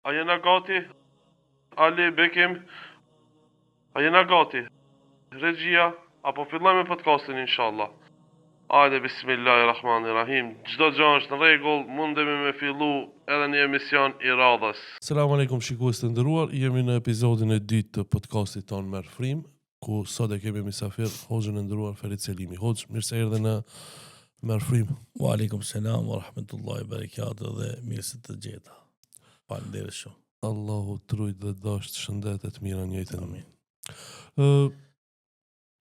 A jena gati? Ali, Bekim, a jena gati? Regjia, apo fillojmë podcastin inshallah. Hajde, bismillahirrahmanirrahim. Çdo gjë është në rregull, mundemi me fillu edhe një emision i radhës. Selam aleikum shikues të nderuar, jemi në episodin e dytë të podcastit ton Merr Frim, ku sot e kemi mysafir Hoxhën e nderuar Ferit Selimi. Hoxh, mirë se erdhe në Merr Frim. Wa alaikum salam wa rahmatullahi wa barakatuh dhe mirë se të gjeta. Faleminderit shumë. Allahu trujt dhe dasht shëndetet mira njëjtën. Amin.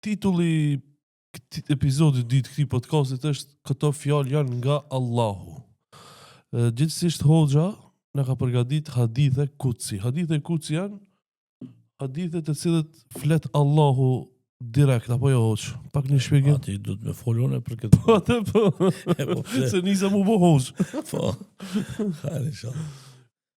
Titulli këtij episodit dytë këtij podcastit është këto fjalë janë nga Allahu. Gjithsesi Hoxha na ka përgatit hadithe kutsi. Hadithe kutsi janë hadithe të cilët flet Allahu direkt apo jo Hoxh? Pak një shpjegim. Ti do të më folone për këtë. Po, se nisa mu bo Hoxh. Po. Hajde inshallah.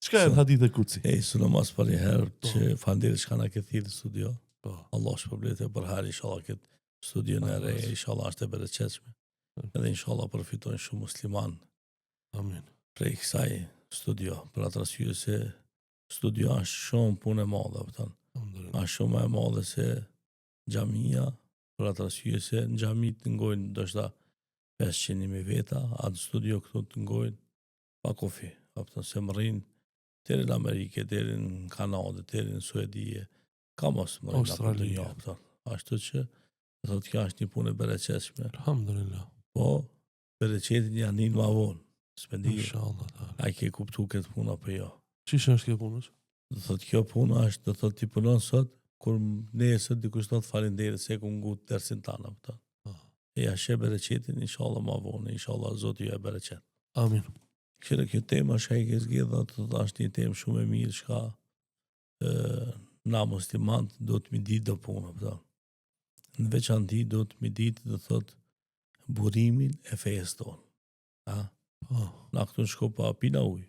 Çka janë hadithe kutsi? Suna mas për një herë që faleminderit që kanë këtë thirrje studio. Po. Allah shpërblet për herë inshallah këtë studio në re, inshallah është e bereqetshme. Edhe inshallah përfitojnë shumë musliman. Amin. Prej kësaj studio, për atë arsye se studio është shumë punë e madhe, kupton. Është shumë e madhe se xhamia, për atë arsye se në xhami të ngojnë ndoshta 500.000 veta, atë studio këtu të ngojnë pa kufi. Kupton se mrin deri në Amerikë, deri në Kanadë, deri në Suedi, ka mos në Australi, kupton. Ashtu që thotë kjo është një punë e bereqetshme. Alhamdulillah. Po bereqetin janë një ma vonë. S'pendi, Inshallah. a ke kuptu këtë punë apo jo? Çish është kjo punë? Do thotë kjo punë është, do thotë ti punon sot, kur nesër dikush thot faleminderit se ku ngut dersin tana, kupton. Ja she bereqetin inshallah ma vonë, inshallah Zoti ju e bereqet. Amin. Kjo tema është e zgjedhur, do të është një temë shumë e mirë, çka na muslimanët do të mi ditë do punë, kupton. Në veçanti do të mi ditë, do thotë burimin e fesë tonë. Na këtu në shko pa pina ujë.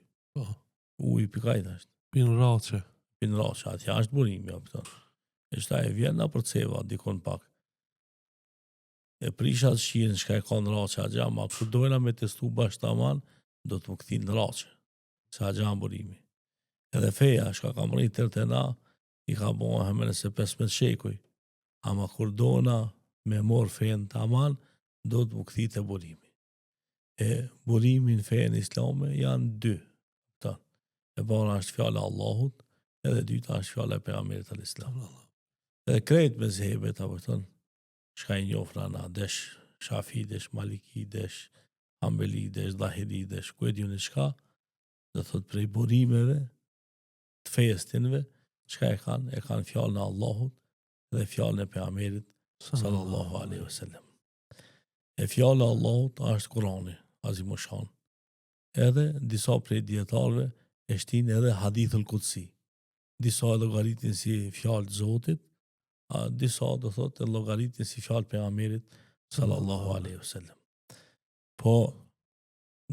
Ujë pikajt është. Pinë race. Pinë race, atja është burimi, ja pëton. E shta e vjen na për ceva, dikon pak. E prishat shqirin, shka e ka në race, a gjama, kur dojna me testu bashtaman, do të më këthi në race. Se a gjama burimi. Edhe feja, shka ka mëri tërë të na, i ka boha hemene se 15 shekuj. Ama kur dojna me mor fejën të aman, do të më këthi të burimi. E burimin fejën islame janë dy. E para është fjala e Allahut, edhe dyta është fjala e pejgamberit al-Islam. Edhe krejt me zhebet, apo thon, shka i njofra na, desh Shafi, desh Maliki, desh Ambeli, desh Zahiri, desh ku e diun çka, do thot prej burimeve të fejës tinve, çka e kanë fjalën e Allahut dhe fjalën e pejgamberit sallallahu alaihi wasallam. E fjala e Allahut është Kurani, Azimushan. Edhe disa prej dietarëve e shtin edhe hadithul kutsi. Disa e llogaritin si fjalë të Zotit, disa do thotë e llogaritin si fjalë pejgamberit sallallahu alaihi wasallam. Po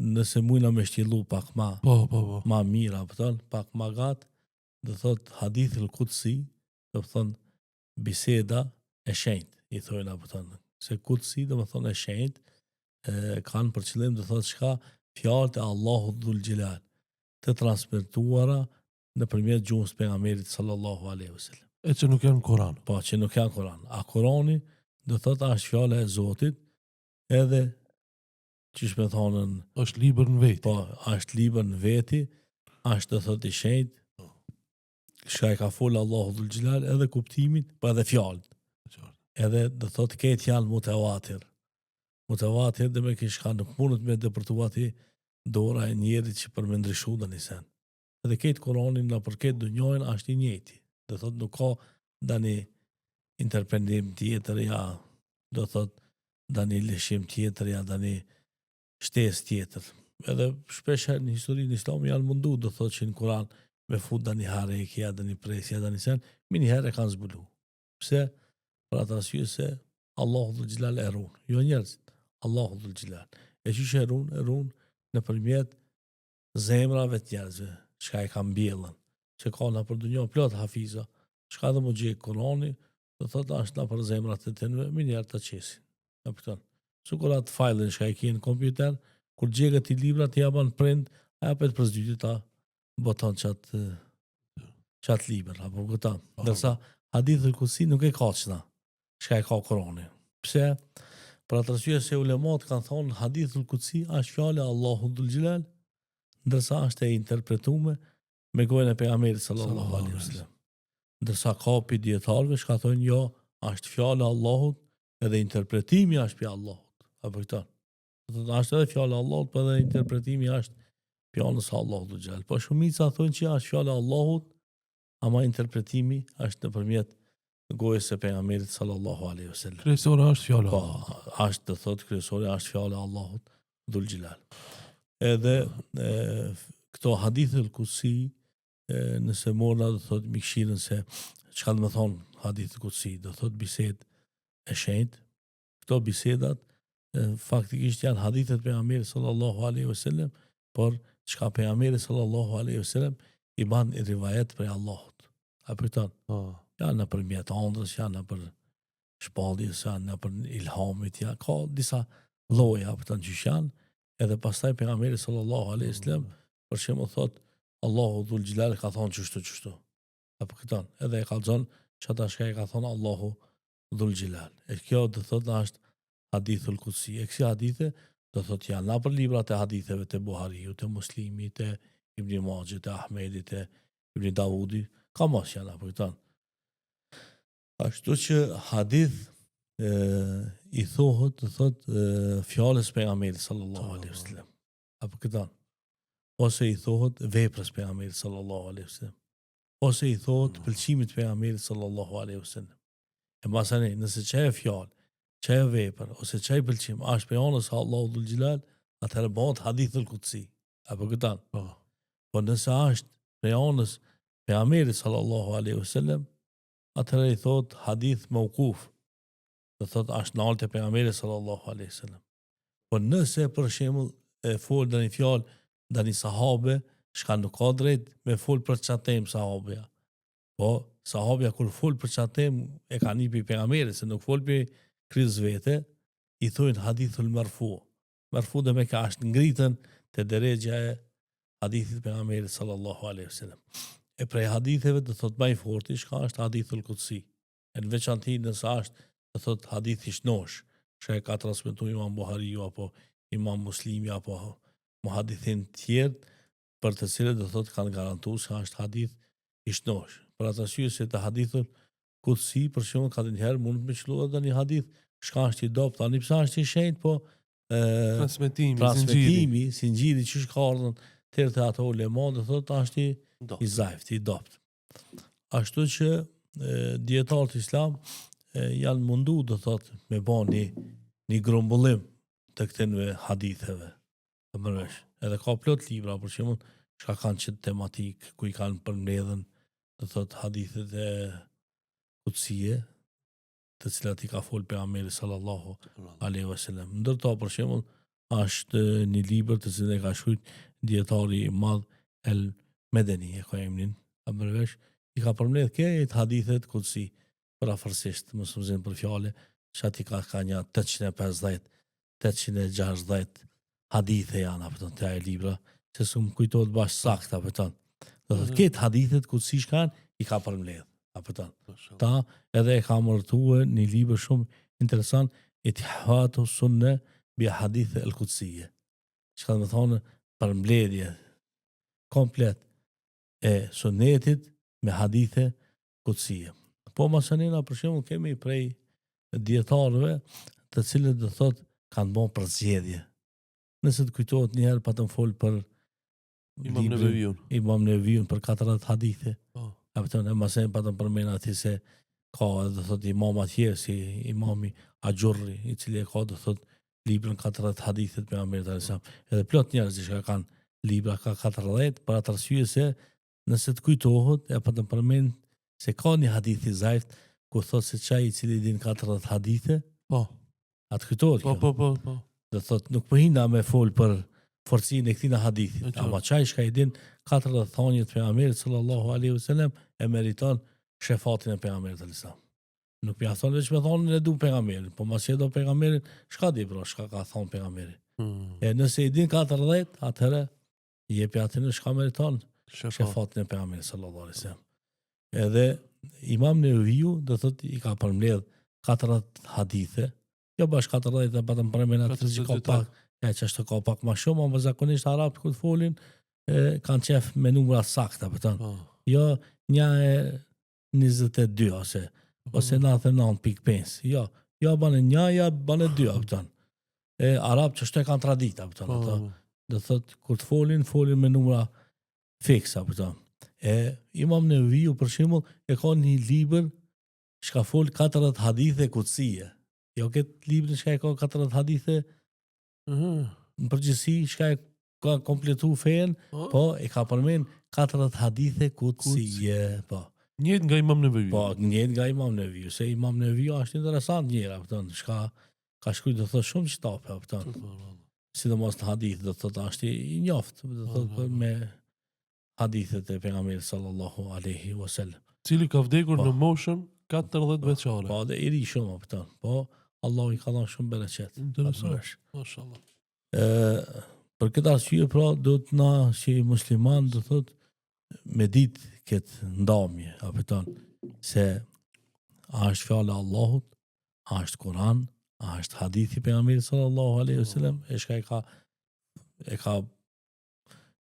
nëse mujna me shtjellu pak ma mira, pak ma gat, do thotë hadithul kutsi, do thonë biseda e shenjtë, i thojnë apo thonë. Se kutsi do të thonë e shenjtë, kanë për qëllim do thotë çka fjalët e Allahut dhul xhelal të transmetuara nëpërmjet gjuhës pejgamberit sallallahu alaihi wasallam. E që nuk janë Kur'an. Po, që nuk janë Kur'an. A Kur'ani do thotë është fjala e Zotit, edhe çish me thonën është libër në vetë. Po, është libër në veti, është do thotë i shenjtë. Shka e ka folë Allahu dhul xhelal edhe kuptimin, po edhe fjalët. Edhe do thotë këtë janë mutawatir. Mutawatir dhe me kishka nuk mundet me dëpërtuati dora e njerit që për me ndryshu dhe nisen. Edhe këtë Koranin në për këtë dënjojnë është i njëti. Dhe thot nuk ka da një interpretim tjetër, ja, do thot da një lëshim tjetër, ja, da një shtes tjetër. Edhe shpesher në historinë islami janë mundu, do thot që në Koran me fut da një harekja, da një presja, da një sen, mi një herë e kanë zbulu. Pse? Për atë arsye se Allahu dhul xhelal e ruan, jo njerëzit, Allahu dhul xhelal. E që e ruan nëpërmjet zemrave të njerëzve, çka e kanë mbjellën, që ka na për dunjë plot hafiza, çka do më gjej Kurani, do thotë është na për zemrat e tyre, më njerë të qesin. E kupton? Sukur atë fajlin çka e ke në kompjuter, kur gjegët i libra të japan print, hapet për zdytit ta boton qatë liber, apo këta. Ndërsa hadithul kutsi nuk e ka qëta, çka e ka Kurani. Pse? Për atë arsye se ulemat kanë thonë hadithul kutsi është fjala e Allahut dhul xhelal, ndërsa është e interpretuar me gojën e pejgamberit sallallahu alaihi wasallam. Ndërsa ka pi dietarëve që thonë jo, është fjala e Allahut edhe interpretimi është pi Allahut. Apo këta. Do të është edhe fjala e Allahut, por edhe interpretimi është pjanës së Allahut dhul xhelal. Po shumica thonë që është fjala e Allahut, ama interpretimi është nëpërmjet gojës së pejgamberit sallallahu alaihi wasallam. Kryesore është fjala. Po, është të thotë kryesore është fjala e Allahut dhul xhelal. Edhe këto hadithul kutsi, nëse morna do thotë mikshirën se çka do të thonë hadithul kutsi, do thotë bisedë e shenjtë. Këto bisedat faktikisht janë hadithet pejgamberit sallallahu alaihi wasallam, por çka pejgamberi sallallahu alaihi wasallam i ban rivajet prej Allahut. Apo këto janë nëpërmjet ëndrës, janë nëpër shpalljes, janë nëpër ilhamit, ja ka disa lloje apo të gjysh janë, edhe pastaj pejgamberi sallallahu alaihi wasallam për shembull thot Allahu dhul xhelal ka thonë çështu. Apo këto, edhe e kallzon çata shka e ka thonë Allahu dhul xhelal. E kjo do thotë është hadithul kutsi. E kësi hadithe do thotë janë na për librat e haditheve të Buhariut, të Muslimit, të Ibn Majah, të Ahmedit, të Ibn Davudi, ka mos janë apo këto. Ashtu që hadith i thohet, do thotë fjalës pejgamberit sallallahu alaihi wasallam. Apo këto. Ose i thohet veprës pejgamberit sallallahu alaihi wasallam. Ose i thohet pëlqimit pejgamberit sallallahu alaihi wasallam. E masani, nëse çaj fjalë, çaj vepër ose çaj pëlqim është pejgamberit sallallahu dhul xhelal, atëherë bëhet hadithul kutsi. Apo këto. Po nëse është pejgamberit sallallahu alaihi wasallam, atëherë i thot hadith mauquf. Do thot është nalt e pejgamberit sallallahu alaihi wasallam. Po nëse për shembull e fol ndonjë fjalë ndonjë sahabe, shka nuk ka drejt me fol për çatem sahabja. Po sahabja kur fol për çatem e ka nipi pejgamberit, se nuk fol për kriz vete, i thojnë hadithul marfu. Marfu dhe me ka është ngritën te deregja e hadithit pejgamberit sallallahu alaihi wasallam. E prej haditheve do thot më i forti shka është hadithul kutsi. E në veçanti nëse është do thot hadith i shnosh, që e ka transmetuar Imam Buhariu apo Imam Muslimi apo muhadithin tjerë, për të cilët do thot kanë garantuar se është hadith i shnosh. Për atë arsye se të hadithul kutsi për shembull ka ndonjëherë mund të më çluhet një hadith shka është i dopt, tani pse është i shenjtë, po transmetimi, sinxhiri që ka ardhur tërë të ato ulema do thot është i zajft, i dopt. Ashtu që dietarët islam janë mundu do thot me bani një grumbullim të këtyre haditheve. Mëresh. Edhe ka plot libra për shembull që kanë çet tematik ku i kanë përmbledhën do thot hadithet e kutsie të cilat i ka fol pejgamberi sallallahu alaihi wasallam. Ndërto për shembull është një libër të cilin e ka shkruar dietari i madh El Medeni, e ka emrin, mëresh, i ka përmbledh këto hadithet kutsi për afërsisht, mos u zën për fjalë, çati ka një 850, 860 hadithe janë apo të ai libra, se s'm kujtohet bash saktë apo ton. Do të thotë hadithet kutsi shkan i ka përmbledh apo ton. Ta edhe e ka mërtuar një libër shumë interesant, Itihatu Sunne bi Hadith al-Kutsiyye. Çka do të thonë përmbledhje komplet e sunetit me hadithe kutsie. Po masanina për shembull kemi prej dietarëve të cilët do thotë kanë bën përzgjedhje. Nëse të kujtohet një herë pa të fol për Imam Neviun për 40 hadithe. Apo të ne masen pa të përmend aty se ka do thotë imam atje si imami Axhurri, i cili e ka do thotë librin 40 hadithet me Ahmed Alsam. Edhe plot njerëz që kanë libra ka 40 për atë arsye se nëse të kujtohet e pa të përmend se ka një hadith i zajft ku thotë se çai i cili din 40 hadithe, po. Atë kujtohet. Po. Do thotë nuk po hina me fol për forcinë e këtij hadithit, ama çai që i din 40 thonjë të pejgamberit sallallahu alaihi wasallam e meriton shefatin e pejgamberit sallallahu alaihi wasallam. Nuk ja thonë veç me thonë e du pejgamberin, po mos e do pejgamberin, çka di bro, çka ka thonë pejgamberi. E nëse i din 40, atëherë i jepi atë në çka meriton shefatin e pejgamberit sallallahu alaihi wasallam. Edhe Imam Neveviu do thotë i ka përmbledh 40 hadithe, jo bash 40 e patëm përmend atë që ka pak, që është ka pak më shumë, ama zakonisht arabët kur folin kanë qef me numra sakta, pëton. Jo 1.22 ose 99.5. Jo bane 1, ja bane 2, pëton. Arabët që shto e kanë tradita, pëton. Do thot kur të folin me numra fiksa, pëton. Imam Neveviu për shembull e ka një libër që ka fol 40 hadithe kutsie. Jo këtë librin që ka 40 hadithe në përgjithësi që ka kompletu fen, po e ka përmend 40 hadithe kutsie, po. Njëjtë nga Imam Neveviu. Po, njëjtë nga Imam Neveviu, se Imam Neveviu është interesant njëra, pëton, shka ka shkruaj do thotë shumë kitabe, pëton. Sidomos në hadith, do thotë është i njoftë, do thotë me hadithet e pejgamberit sallallahu alaihi wasallam. Cili ka vdekur në moshën 40 vjeçare. Po, dhe i ri shumë, pëton. Po, Allahu i ka dhënë shumë bereqet. Interesant. Mashallah. Për këtë arsye pra do të na si musliman do thot me ditë këtë ndamje, apo thon se a është fjala e Allahut, a është Kur'an, a është hadithi pejgamberit sallallahu alaihi wasallam,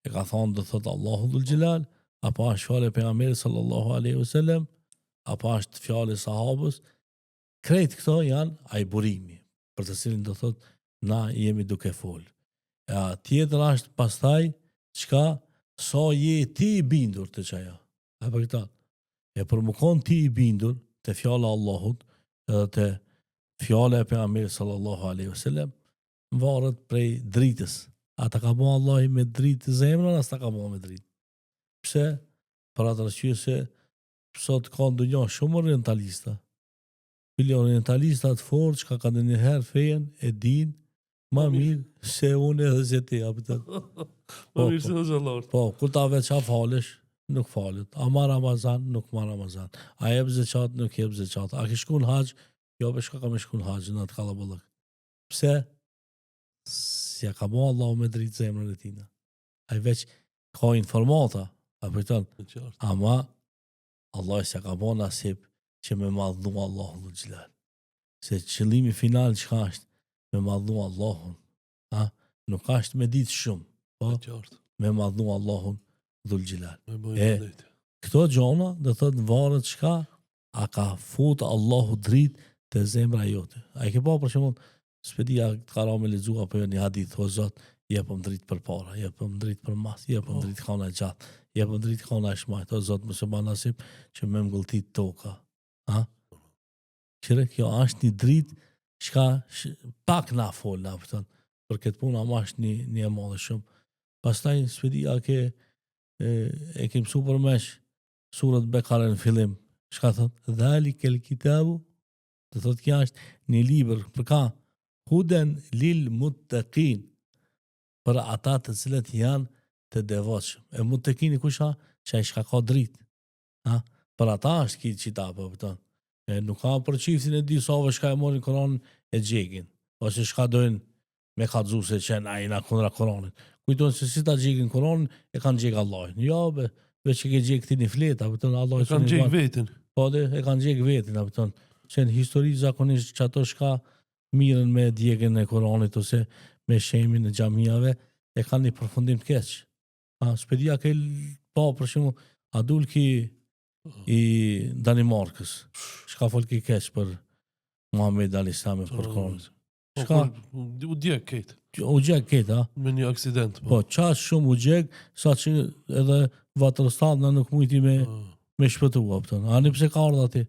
e ka thonë do thot Allahu dhul xhelal, apo është fjala e pejgamberit sallallahu alaihi wasallam, apo është fjala e sahabës. Krejt këto janë ajburimi, për të cilin do thot na jemi duke fol. Tjetër është pastaj çka sa je ti i bindur të çaja. Apo këta. Për më kon ti i bindur te fjala e Allahut edhe te fjala e pejgamberit sallallahu alaihi wasallam, varet prej dritës. Ata ka bën Allahu me dritë zemrën, as ta ka bën me dritë. Pse? Për atë arsye se sot ka ndonjë shumë orientalista. Bile orientalista të fortë që ka ndonjëherë fejen e din ma mirë se unë edhe se ti, apëtën. Ma mirë se dhe Lord. Po, kur ta veqa falesh, nuk falet. A ma Ramazan, nuk ma Ramazan. A jep zeqat, nuk jep zeqat. A ke shku në haqë, jo për shka ka me shku në haqë, në atë kalabullëk. Pse? Ja ka bo Allah me dritë zemrën e tina. A i veç ka informata, apëtën. Ama, Allah se ka bo nasip që me madhnu Allahu dhul xhelal. Se qëllimi final që është me madhnu Allahun, nuk është me ditë shumë, po me madhnu Allahun dhul xhelal. Këto gjona do thotë varet çka a ka fut Allahu dritë te zemra jote. A i ke pa për shembull spedia të ka me lexu apo një hadith o Zot, jepëm dritë për para, jepëm dritë për mas, jepëm dritë kana gjatë, jepëm dritë kana shmajt, o Zot mëse ba nasip që me mgulltit toka. Qire, kjo është një dritë shka pak na fol, na pëtën, për këtë punë ama është një e madhe shumë. Pastaj, spedia e ke mësu për mesh surët Bekare në fillim, shka thot, dhali kel kitabu, të thot kja është një libër, për ka, huden lil muttaqin, për ata të cilët janë të devotshëm. E muttaqini kusha, që ai shka ka dritë. Për ata është ki qita, për pëtën. Nuk ka për qiftin e disave shka e morin Koranin e gjegin, ose shka dojnë me kallëzu se qenë ajna kundra Koranit. Kujtojnë se si ta gjegin Koranin, e kanë gjeg Allahin. Jo, veç e ke gjeg këti një fleta, Allah e kanë gjeg vetin. Po dhe, e kanë gjeg vetin, qenë histori zakonisht që ato shka miren me djegin e Koranit, ose me shemin e gjamiave, e kanë një përfundim të keq. Spedia ke pa, për shumë, adul ki i Danimarkës, shka fol ki keq për Muhammed a.s. për Koranit. Shka? U djeg ketë. U djeg ketë, me një aksident. Po, qash shumë u djeg, sa që edhe vatërstad në nuk mujti me shpëtu, ani pse ka ardha ti?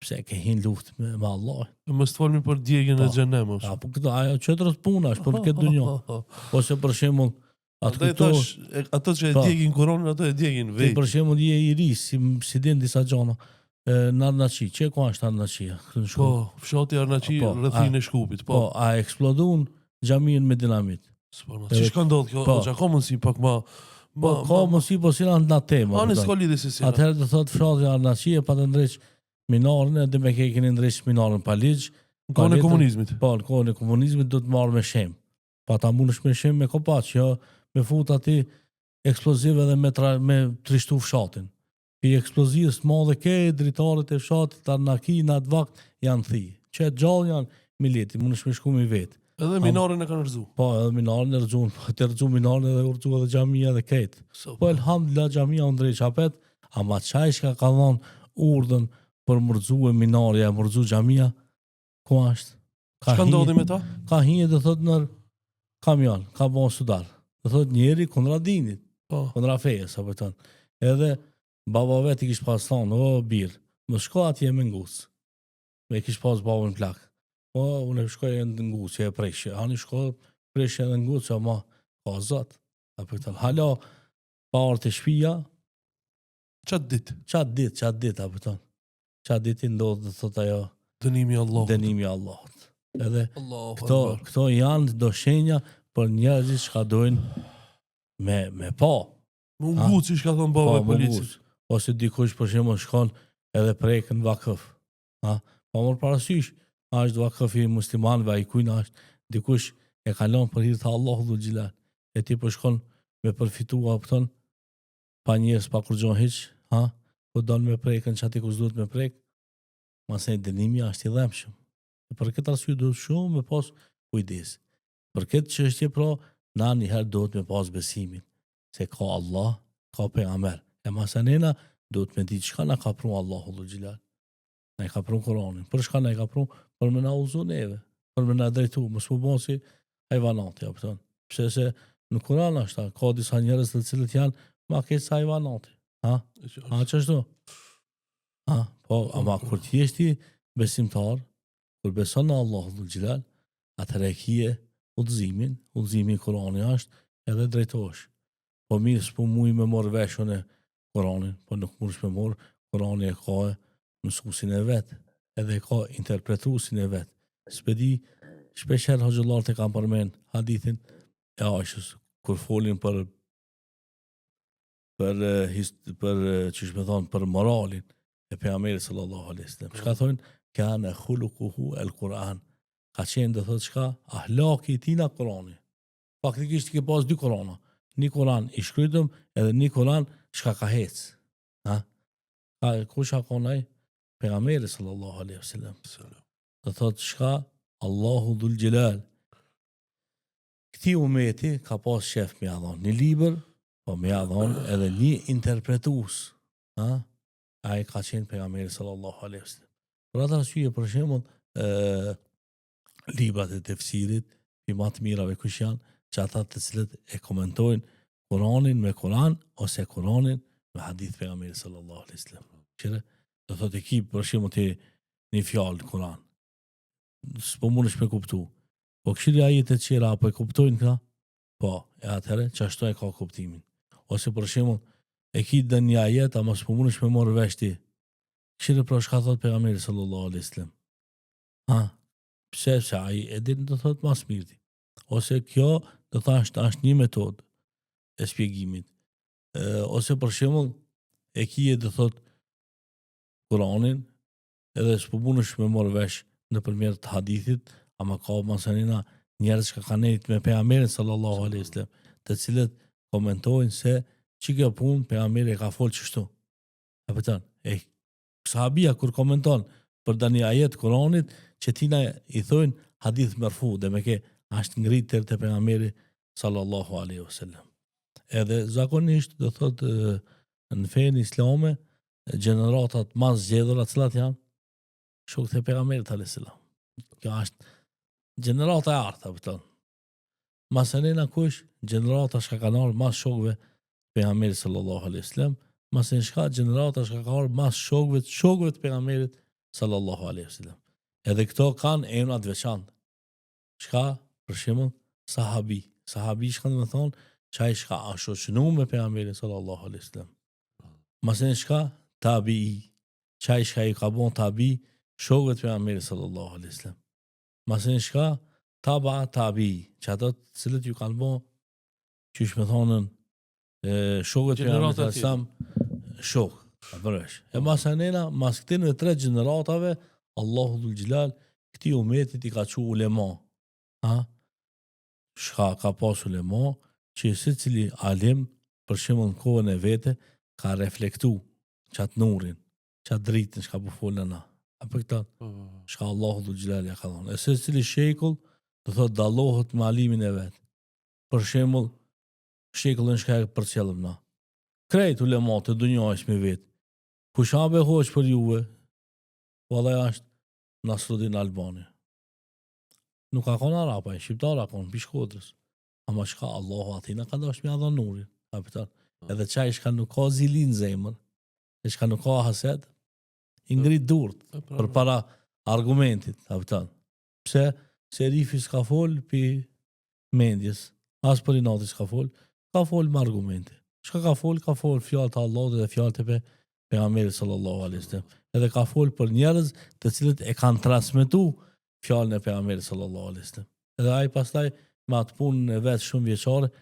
Pse ke hin luft me Allah. Më së të folmi për djegin e xhenem. Po këto, ajo qëtërës puna është për këtë dunjo. Ose për shembull ato që e djegin Koranin, ato e djegin vetë. Për shembull je i ri, si din disa gjona, në Arnaçi, që ku është Arnaçia? Po, fshati Arnaçi rrethin e Shkupit. Po, a eksploduan xhamin me dinamit. Që shka ndodh kjo? Ka mundësi pak ma... Ka mundësi, po si në tema. Ani s'ka lidhje se si. Atëherë do thotë fshati Arnaçi e pa të ndreq minarën, edhe me ke keni ndreq minarën pa ligj. Në kohën e komunizmit. Po, në kohën e komunizmit do të marrë me shem. Pa ta mundesh me shem me kopaq, jo me fut aty eksplozive dhe me trishtu fshatin. Pi eksplozivës madhe ke dritarët e fshatit, Arnaki, në atë vakt janë thi. Që gjallë janë mileti, mund është me shku mi vetë. Edhe minarën e kanë rëzu. Po, edhe minarën e rëzun, po të rëzu minarën edhe rëzu edhe gjamia dhe ketë. Po, elhamdulillah, gjamia unë drejt qapet, ama qaj shka ka dhonë urdhën për mërzu e minarja, mërzu gjamia, ku ashtë? Çka ndodhi me ta? Ka hinje dhe thot në kamion, ka bon sudar. Dhe thot njeri kundra dinit, Po. kundra fejes, apo tënë. Edhe baba vetë i kish pas thonë, o birë, më shko atje me ngusë. Me kish pas babën plak. Po, unë e shkoj e në ngusë, e prejshë. Ani shko prejshë e në ngusë, ama ka zot. Apo tënë, hala parë të shpia, Qatë dit, apo tënë. Qatë ditin ndodhë dhe thot ajo, dënimi Allahut. dënimi Allahut. Edhe Allahu Akbar. këto janë do shenja për njerëzit që ka dojnë me pa. Më ngu që shka thonë baba e më policit. nguz. Ose dikush për shembull shkon edhe prekën vakëf. Ha? Pa mor parasysh, është vakëf i muslimanëve, ai kujt është, dikush e kalon për hir të Allahut dhul xhelal. E ti po shkon me përfitua kupton pa njerëz pa kurrë hiç, ha? Po don me prekën çati kush duhet me prek. Masë dënimi është i dhëmshëm. E për këtë arsye duhet shumë me pas kujdes. Për këtë çështje pra, na një herë duhet me pas besimin se ka Allah, ka pejgamber. E masanena duhet me ditë çka na ka pru Allahu dhul xhelal. Na i ka pru Kur'anin. Për çka na i ka pru? Për me na udhëzu neve, për me na drejtu, mos u bën si hyjvanati, apo thon. Pse se në Kur'an është, ka disa njerëz të cilët janë ma keq se hyjvanati. Ha? Ha çështo? Ha, po, ama kur ti je ti besimtar, kur beson në Allahu dhul xhelal, atëherë e kije udhëzimin Kur'ani është edhe drejtohesh. Po mirë s'po muj me morë veshën e Kur'anin, po nuk mundesh me morë, Kur'ani e ka mësuesin e vet, edhe e ka interpretuesin e vet. S'pedi shpeshherë hoxhallarët e kanë përmend hadithin e Aishës kur folin për çish më thon për moralin e pejgamberit sallallahu alaihi wasallam. Çka thonë? Kana khuluquhu al-Quran. Ka qenë do thotë çka? Ahlaki i tij na Kur'ani. Faktikisht ke pas dy Kur'ana. Një Kur'an i shkrytëm edhe një Kur'an çka ka hec. Ha? Kush ka qenë? Pejgamberi sallallahu alaihi wasallam. Do thotë çka? Allahu dhul xhelal. Këti umeti ka pas shef me adhon një libër, po me adhon edhe një interpretues. Ha? Ai ka qenë pejgamberi sallallahu alaihi wasallam. Për atë arsye për shembull, librat e tefsirit, i më të mirave kush janë, që ata të cilët e komentojnë Kur'anin me Kur'an ose Kur'anin me hadith pejgamberit sallallahu alaihi wasallam. Qëre do thotë ki për shembull ti një fjalë Kur'an. S'po mundesh me kuptu. Po këshilja ajetet të tjera apo e kuptojnë këta? Po, e atëherë çashtu e ka kuptimin. Ose për shembull e ki dën një ajet ama s'po mundesh me marrë vesh ti. Këshilë për shka thot pejgamberi sallallahu alaihi wasallam. Ha? Pse se ai e din do thot mas mirti. Ose kjo do thash është një metodë e shpjegimit. Ose për shembull e kije do thot Kur'anin edhe s'po mundesh me marrë vesh nëpërmjet hadithit, ama ka masanina njerëz që kanë nejt me pejgamberin sallallahu alaihi wasallam, të cilët komentojnë se çka punë pejgamberi ka folë çështu. Apo thon, sahabia kur komenton për dani ajet Kur'anit, që tina i thojnë hadith marfu, dhe me ke është ngritur te pejgamberi sallallahu alaihi wasallam. Edhe zakonisht do thot në fenë islame gjeneratat më zgjedhura cilat janë shokët e pejgamberit alayhis salam. Kjo është gjenerata e arta, apo thon. Masanena kush gjenerata shka kanë ardhur mas shokëve pejgamberit sallallahu alaihi wasallam, masen shka gjenerata shka kanë ardhur mas shokëve të pejgamberit sallallahu alaihi wasallam. Edhe këto kanë emra të veçantë. Shka për shembull sahabi. Sahabi shka do të thonë çaj shka ashoqënu me pejgamberin sallallahu alaihi wasallam. Masen shka tabi'i. Çaj shka i ka bon tabi shokët e pejgamberit sallallahu alaihi wasallam. Masen shka tabi'i. Që ato të cilët ju kanë bon qysh me thonën shokët e pejgamberit sallallahu alaihi wasallam shok. E masanena mas këtin e 3 gjeneratave Allahu dhul xhelal këti umetit i ka qu ulema. Ha? Shka ka pas ulema që se cili alim për shembull në kohën e vete ka reflektu qatë nurin, qatë dritën që ka po folën na. Apo këta shka Allahu dhul xhelali ja ka thonë. E se cili shekull do thotë dallohet me alimin e vet. Për shembull, shekullin që ka për qëllim na. Krejt ulemat e dunjajsh me vet. Kush ha be hoq për juve? Vallai është Nasruddin Albani. Nuk ka kon arapa, shqiptara kon pi Shkodrës. Ama shka Allahu atina ka dash me adha nurin. Kapitan. Edhe çaj shka nuk ka zilin zemër, e shka nuk ka haset, i ngrit durt për para argumentit, kapitan. Pse Serifi s'ka fol pi mendjes, as për inati s'ka fol, ka fol me argumente. Shka ka fol fjalë të Allahut dhe fjalë të pejgamberit sallallahu alaihi wasallam. Edhe ka fol për njerëz të cilët e kanë transmetu fjalën e pejgamberit sallallahu alaihi wasallam. Edhe ai pastaj me atë punën e vet shumë vjeçare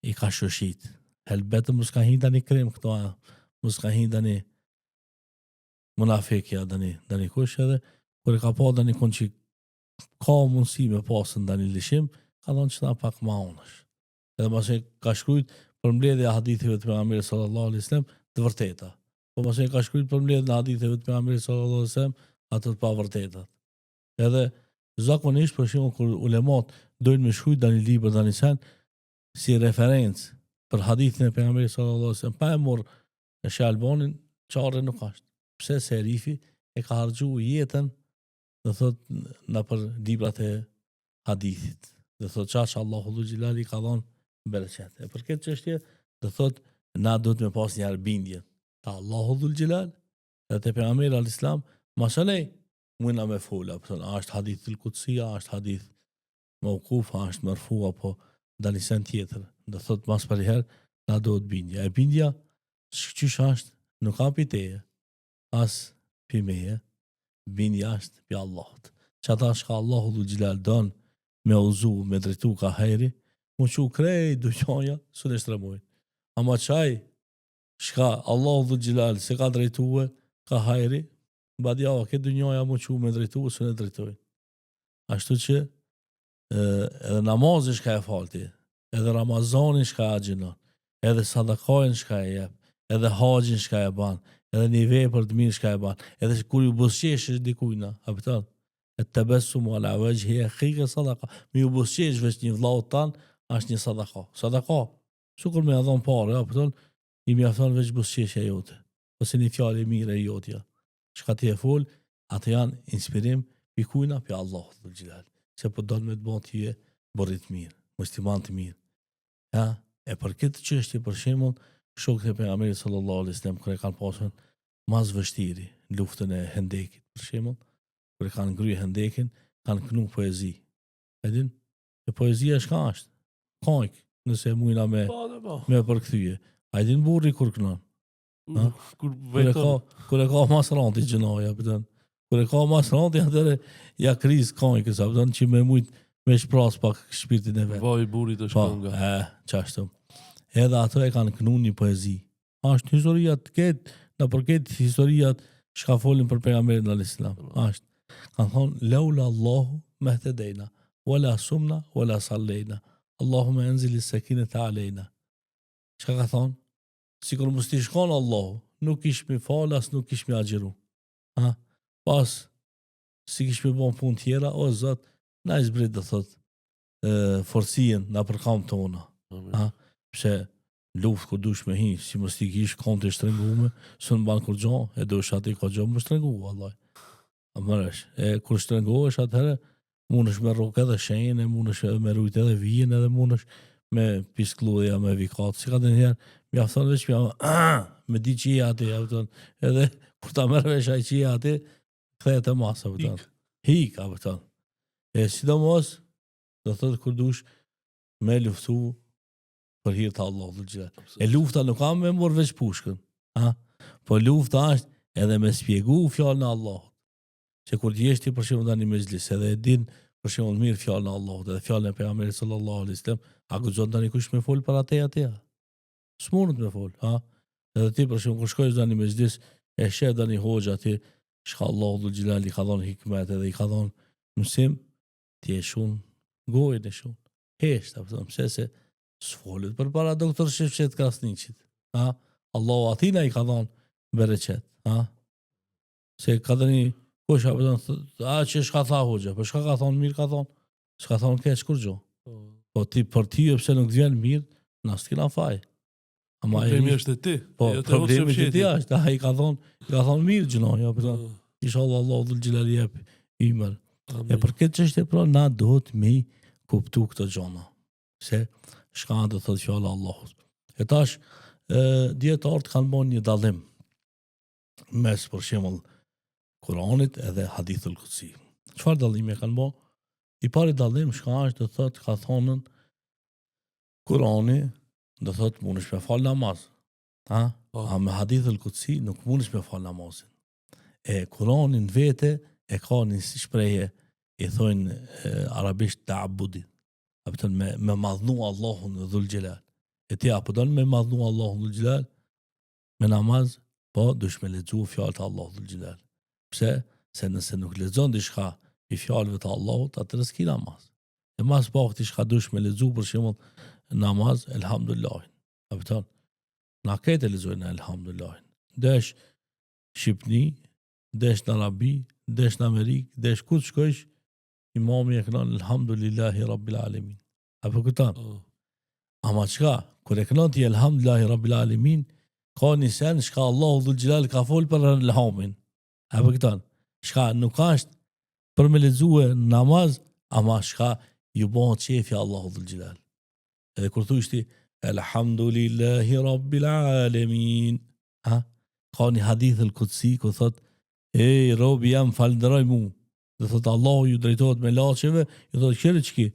i ka shoshit. Helbet mos ka hin tani krem këto, mos ka hin tani munafekja tani kush edhe kur e ka pa tani kon që ka mundësi me pasën tani lishim, ka thonë që ta pak ma onësh. Edhe mase ka shkrujt për mbledhja haditheve të pejgamberit sallallahu alaihi wasallam të vërteta. Po mase ka shkrujt për mbledhja haditheve të pejgamberit sallallahu alaihi wasallam ato të pavërtetat. Edhe zakonisht për shembull kur ulemat dojnë me shkruaj tani libër tani sen si referencë për hadithin e pejgamberit sallallahu alaihi wasallam, pa e marr Sheikh Albanin, çfarë nuk është. Pse Serifi e ka harxhu jetën, do thot na për librat e hadithit. Do thot çash Allahu dhul xhelali ka dhënë bereqet. E për këtë çështje do thot na duhet me pas një arbindje te Allahu dhul xhelal dhe te pejgamberi al Islam, masalej mundna me fola, po a është hadith el Qudsia, a është hadith mawquf, a është marfu apo dani sen tjetër. Do thot mas për herë na duhet bindja. E bindja çysh është nuk ka piteje, as pimeje, bindja është pi Allahut. Çata shka Allahu dhul xhelal don me uzu, me drejtu ka hajri, mu që krej duqoja, së në shtremojnë. Ama qaj, shka Allahu dhul xhelal se ka drejtue, ka hajri, badja o, këtë dunjoja mu që me drejtue, së në drejtojnë. Ashtu që, edhe namazin shka e falti, edhe Ramazanin shka e agjinon, edhe sadakajin shka e jep, edhe haqin shka e ban, edhe një vepër të mirë shka e ban, edhe kur ju busqesh është dikujna, hapitan, e të besumu ala vajhi e khike sadaka, me ju busqesh veç një vlau tanë, është një sadaka. Sadaka, sukur me adhon pare, hapitan, i mi afton veç busqesh e jote, ose një fjallë e mire e jotja. Shka ti e fol, atë janë inspirim pi kujna, pi Allah dhul xhelal, se po donë me të bon t'je borit mirë, musliman të mirë. Ja, e për këtë çështje për shembull, shokët e pejgamberit sallallahu alaihi wasallam kur e kanë pasur mas vështiri, luftën e Hendekit për shembull, kur e kanë ngry Hendekin, kanë kënu poezi. E din? E poezia shka është? Kajk, nëse mujna me përkthyje. A i din burri kur kënon? Kur e ka mas ranti gjënoja, pëtën. Kur e ka mas ranti, atëre ja kriz kajkës, pëtën, që me mujt me shpras pak shpirtin e vetë. Vaj burit është konga. Qashtu. Edhe ato e kanë kënu një poezi. Ashtë historiat këtë, në përket historiat shka folin për pejgamberin al-Islam. Ashtë. Kanë thonë, laula Allahu mehtedejna, wala sumna, wala sallejna. Allahume enzili sekinet alejna. Çka ka thonë? Sikur mos t'i shkon Allahu, nuk ish mi falas, nuk ish mi agjeru. Pas, si kish mi bon pun tjera, o Zot, na i zbrit dhe thot, forcien na për kam tona. Pse luft kur dush me hi, si mos t'i kish konti shtrengume, së në banë kur gjo, e do shati ka gjo më shtrengu, vallaj. Mërësh, kur shtrengohesh atëherë, mund është me rok edhe shenjën, mund është me rujt edhe vijen, edhe mund është me piskludja, me vikat, si ka të njëherë, mi afton veç me di qia ati, edhe kur ta merë veç aj qia ati, kthehet e masa, hik, sidomos, do thëtë kur dush me luftu për hirë të Allah dhul xhelal. E lufta nuk kam me mor veç pushkën, po lufta është edhe me spjegu fjallën e Allahut. Se kur t'jeshti për shembull tani mezhlis, edhe e din për shembull mirë fjallën e Allahut edhe fjallën e pejgamberit sallallahu alaihi wasallam, a guxon tani kush me fol për atë? S'mundet me fol, Edhe ti për shembull kur shkojsh tani mezhlis, e sheh tani hoxha ti, shka Allahu dhul xhelal i ka dhënë hikmet edhe i ka dhënë mësim, ti e shun gojën e shun. Hesht, pse se s'folet për para doktor Shevqet Krasniqit. Ha? Allahu atina I ka thonë bereqet. Ha? Se ka dhe një kush apo që shka tha hoxha, për shka ka thonë mirë ka thonë, s'ka thonë keq kur gjo. Po ti për ty pse nuk vjen mirë, na s'kina faj. Ama Problemi është e ti. po jo te problemi Shevqeti. që ti është, ai ka thonë mirë gjëno, ja për thonë. Inshallah Allahu dhul xhelal jep ymër. E për këtë çështje pra na duhet me kuptu këtë gjëna. Se shka do thotë fjala e Allahut. E tash dietarët kanë bën një dallim mes për shembull Kuranit edhe Hadithul Qudsi. Çfarë dallimi kanë bën? I pari dallim shka është do thotë ka thonën Kurani do thotë mundesh me fal namaz. Ha? A me Hadithul Qudsi nuk mundesh me fal namazin. E Kuranin vete e ka një si shprehje I thojnë arabisht ta'abbudi. Apëton me madhnu Allahun dhul xhelal. E ti apo don me madhnu Allahun dhul xhelal me namaz, po dush me lexu fjalët e Allahut dhul xhelal. Pse? Se nëse nuk lexon diçka I fjalëve të Allahut, atëherë s'ki namaz. E mas bakti shka dush me lexu për shembull namaz, elhamdulillah. Apëton na këtë lexojnë elhamdulillah. Desh Shqipni, desh në Arabi, desh në Amerikë, desh ku të shkojsh, imami e kënon elhamdulillahi rabbil alamin. Apo këtan? Ama çka? Kur e kënon ti elhamdulillahi rabbil alamin, ka një sen shka Allahu dhul xhelal ka fol për elhamin. Apo këtan? Shka nuk është për me lexue namaz, ama shka ju bëhet qefi Allahu dhul xhelal. Edhe kur thuaj ti elhamdulillahi rabbil alamin, ha? Ka një hadith el-Qudsi ku thot robi jam falënderoj mu. Dhe thot Allahu ju drejtohet me laçeve, ju thot qëre çki.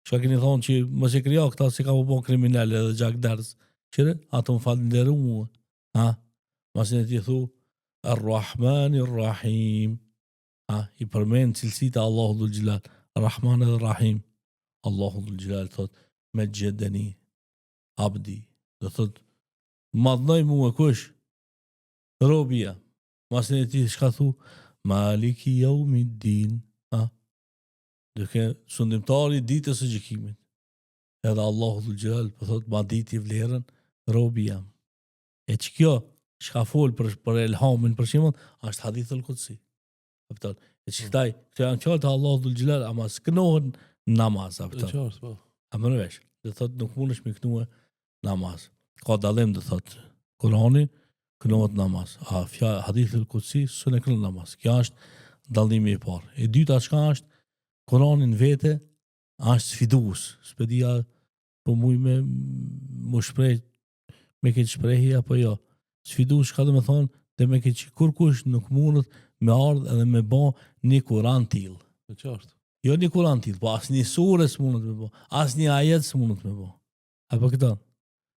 Çka keni thonë që mos e krija këta se ka u bën kriminal edhe gjak ders. Qëre ato më falënderoj mu. Ha? Mos e ti thu Ar-Rahmanir Rahim. Ha? I përmend cilësitë e Allahut dhul xhelal, Ar-Rahman edhe Rahim. Allahu dhul xhelal thot Majjadani abdi. Do thot madhnoj mua kush? Robia. Masën e ti shka thu Maliki Yawmiddin. Duke sundimtari ditës së gjykimit. Edhe Allahu dhul xhelal po thot ma diti vlerën robi jam. E që kjo shka fol për elhamin për shembull është Hadithul Qudsi. Kupton? E që këto janë fjalët e Allahu dhul xhelal ama s'knohen namaz E qartë, po. A më nëvesh, dhe thot nuk mundesh me kënue namaz. Ka dallim dhe thot Kurani kënohet namaz. A Hadithul Qudsi s'e kënon namaz. Kjo është dallimi I parë. E dyta çka është Kuranin vete është sfidues. Spedia po muj me më shpreh me këtë shprehje apo jo. Sfidues ka do të thonë dhe me këtë kur kush nuk mundet me ardh edhe me bë një Kur'an till. E qartë. Jo një Kur'an till, po asnjë sure s'mundet me bë, asnjë ajet s'mundet me bë. Apo këtë.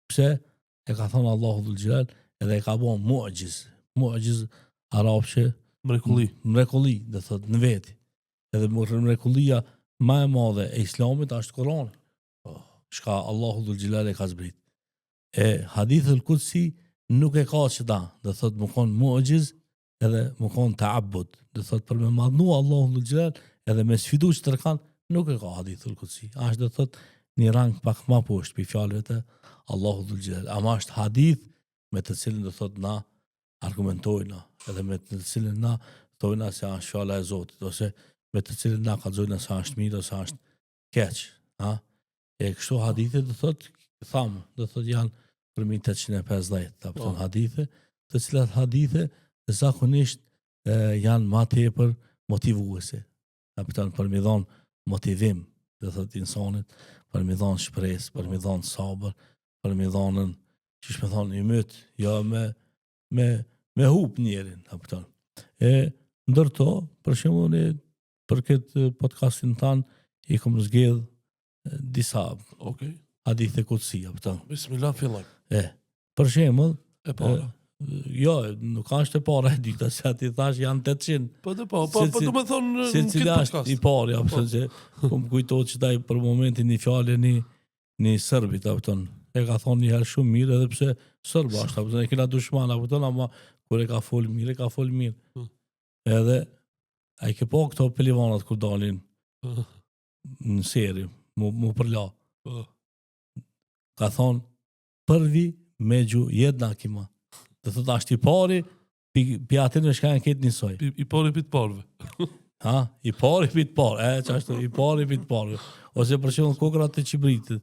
Pse e ka thënë Allahu dhul xhelal edhe e ka bën mu'jiz arabshe mrekulli, dhe thot në veti. Edhe mrekullia më e madhe e Islamit është Kurani. Shka Allahu dhul xhelal e ka zbrit. E Hadithul Qudsi nuk e ka që da, dhe thot më kon mu'jiz edhe më kon ta'abbud, dhe thot për me madhnu Allahu dhul xhelal edhe me sfidu që tërkan nuk e ka Hadithul Qudsi. Është dhe thot një rang pak ma poshtë për fjalëve të Allahu dhul xhelal. Ama është hadith me të cilin do thot na argumentojna edhe me të cilin na thojna se është fjala e Zotit ose me të cilin na kallzojna se është mirë ose është keq, ha? E kështu hadithe do thot do thot janë për 850, apo hadithe, të cilat hadithe zakonisht janë më tepër motivuese. Apo për mi dhon motivim, do thot insanit, për mi dhon shpresë, për mi dhon sabër, për mi dhonën që shme thonë I myt, jo me hup njerin, apo ndërto, për shembull për këtë podcastin tanë I kom zgjedh disa hadithe Qudsi, apo Bismillah filloj. Për shembull, E para. jo, nuk është e para e dyta, se aty thash janë 800. Po do më thonë në Se këtë cila është podcast. I pari, apo se po më kujtohet që taj për momentin një fjalë një sërbit, apo e ka thonë një herë shumë mirë edhe pse sërba është, apo e kena dushman, apo ama kur e ka fol mirë, e ka fol mirë. Edhe ai ke po këto pelivanat kur dalin në seri, mu përla. ka thonë, përvi me gju jedna kima. Dhe thot, ashtë i pari, pi atin në shka në ketë njësoj. I pari pit parve. Ha? I pari pit parve. Që ashtu, i pari pit parve. Ose për që në kokrat të Qibritit.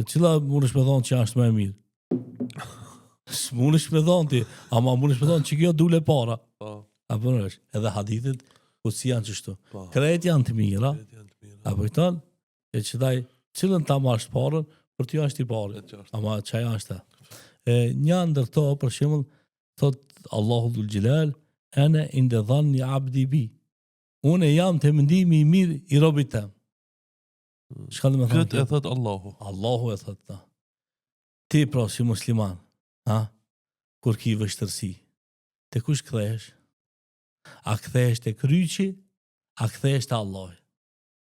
Cila mundesh me thonë që ashtë më e mirë? Mundesh me thonë ti, ama mundesh me thonë që kjo dule para. Apo nërësh, edhe hadithet, ku si janë qështu. Krejt janë të mira, apo i tonë, e që daj, cilën ta marrë parën, për ty është i parë, ama që aja është ta. Një ndër to, për shembull, thot Allahu dhul Gjelal, ene inde dhanë një abdi bi. Unë jam të mendimi i mirë i robit tem. Shka dhe me thonë? Këtë e thot Allahu. Allahu e thot ta. Ti pra si musliman, ha? Kur ki vështërsi, te kush kthehesh? A kthehesh te kryqi, a kthehesh te Allah?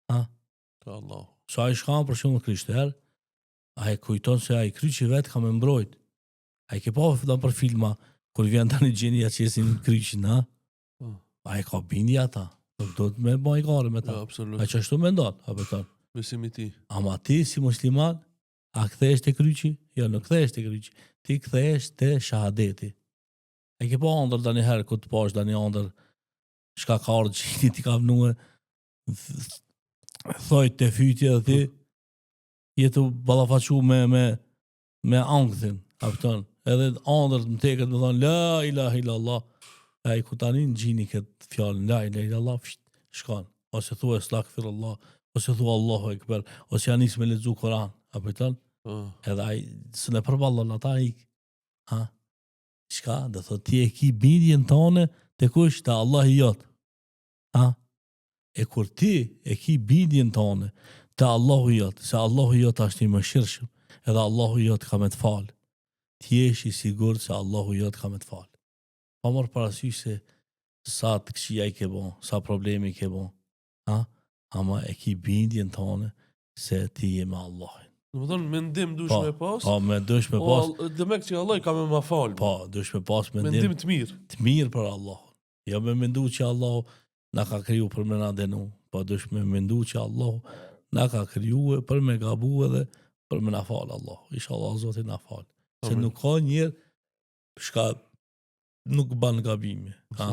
Ha? Te Allahu. So a i shkam për shumë krishter, a i kujton se a i kryqi vetë ka me mbrojt. A i ke pa fëtan për filma, kur vjen të një gjenia që jesin kryqin, ha? A i ka bindja ta, nuk do të me ba i gare me ta. Ja, absolut. A që ashtu me ndonë, a beton. Besimi ti. Ama ti si musliman, a kthehesh te kryqi? Jo, nuk kthehesh te kryqi. Ti kthehesh te shahadeti. A i ke pa ndër da një herë, ku të pash da një ndër, shka ka ardhë qini ti ka vënue, thojt të fytje dhe ti, jetu balafacu me angthin, apëton, edhe andër të më teket me thonë, la ilaha illallah, e i kutanin gjini këtë fjallën, la ilaha illallah, shkan, ose thua estakfirullah, ose thua Allahu ekber, ose janis me lezu Koran, apëton, edhe a i, së ne përballon ata i, ha, shka, dhe thot ti e ki bindjen tone, të kush të Allah i jotë, ha, e kur ti e ki bindjen tone, të Allahu i jotë, se Allahu i jotë ashtë i më shirëshëm, edhe Allahu i jotë ka me të falë, ti esh i sigur se Allahu i jotë ka me të falë. Pa mërë parasysh se sa të këqia i ke bon, sa problemi i ke bon, ha, ama e ki bindjen tone, se ti je me Allahin. Në më thonë, mendim dush me pas? Po, me dush me pas. Dhe me që Allah i ka me ma falë. Po, dush me pas mendim. Mendim të mirë. Të mirë për Allah. Jo me mendu që Allah na ka kriju për me na denu. Po dush me mendu që Allah na ka kriju për me gabu edhe për me na falë Allah. Isha Allah Zotin na falë. Se nuk ka njërë shka nuk ban gabime. Ha?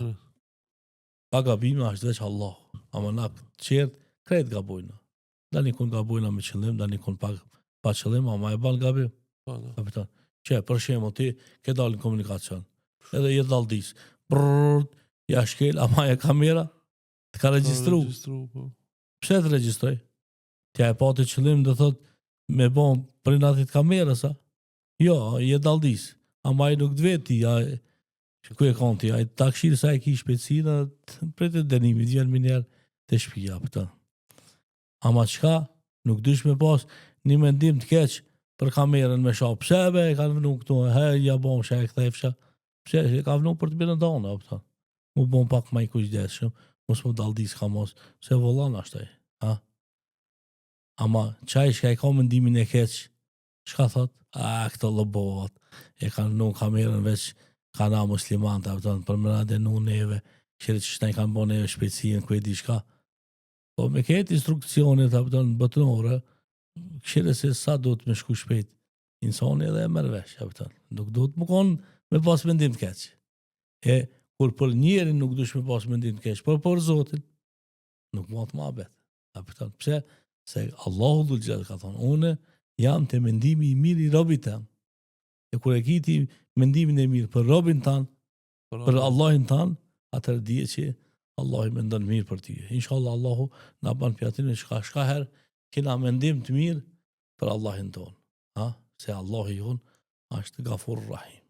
Pa gabime është veç Allah. Ama na qertë krejt gabojna. Da një kun gabojna me qëllim, da një kun pa qëllim, ama e ban gabim. Kapitan. Që, për shemë, ti ke dalë në komunikacion. Edhe je daldis. Brrrr, ja shkel, ama e kamera, të ka registru. Pse të registroj? Tja e pa të qëllim dhe thot, me bon për natit kamerës, a? Jo, je daldis. Ama i nuk dveti, ku e konti, a i takshirë sa e ki shpecina, për të denimit, vjen minjerë të shpija, pëtën. Ama qka, nuk dysh me pas një mendim të keq për kamerën me shop. Pse be, e kanë vënu këtu, ja bon, shë e këthefsha. Pse, e ka vënu për të bërë ndonë, pëtën. Mu bon pak ma i kujdeshëm, mos mu daldis ka mos, se volan ashtaj, ha? Ama qaj shka i ka mendimin e keq, shka thot? Këto lëbohat, e kanë vënu kamerën veç kana muslimant, për më na denu neve, qëre që shna i kanë bo neve shpecien, ku e di shka. Po me këtë instrukcionit, bëtënore, këshire se sa do të me shku shpejt, insoni edhe e mërvesh, nuk do të më konë me pas mendim të keq. E, kur për njerin nuk dush me pas mendim të keq, për Zotin, nuk më atë ma bet. Pse? Se Allahu dhul Gjelal ka thonë, une jam të mendimi i mirë i robit tem. E kur e kiti mendimin e mirë për robin tanë, për Allahin tanë, atër dje që Allah i mendon mirë për ty. Inshallah Allahu na ban pjatin e shka herë kena mendim të mirë për Allahin tonë. Ha? Se Allah i jonë është Gafur Rahim.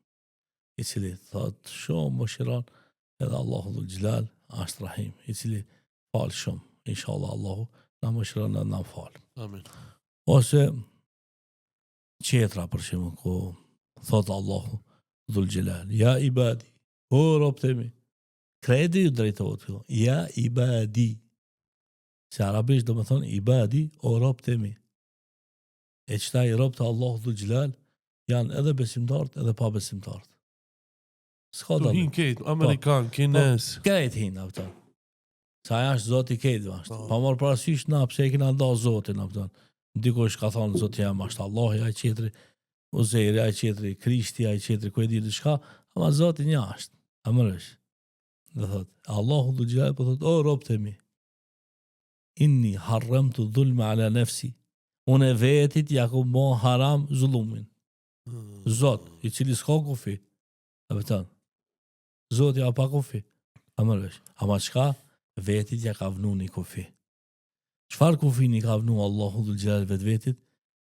I cili thot shumë më shiran edhe Allahu dhul Gjelal është Rahim. I cili falë shumë. Inshallah Allahu na më shiran edhe na falë. Amin. Ose qetra për shumë ku thot Allahu dhul Gjelal. Ja ibadi, o robtemi. Kredi ju drejtohet fillon. Ja ibadi. Se arabisht do me thonë ibadi o rob të mi. E qëta i rob të Allahu dhul Gjelal janë edhe besimtarët edhe pa besimtarët. Ska Tu hin kejt, Amerikan, kines. Krejt hin, apëton. Sa aja është zoti kejt vashtë. Pa morë parasysh na, pse e kina nda zotin, apëton. dikush ka thonë Zoti jam mashallah, ai tjetri Uzeri, ai tjetri Krishti, ai tjetri ku e di diçka, ama Zoti një është. A mëresh? Dhe thot, Allahu dhul xhelal po thot, o robët e mi, inni harramtu dhulma ala nafsi. Unë vetit ja ku bo haram zullumin. Zot, i cili s'ka kufi. A beton. Zoti ja pa kufi. A mëresh? Ama çka vetit ja ka vënë një kufi. Çfarë kufi i ka vënë Allahu dhul xhelal vetit?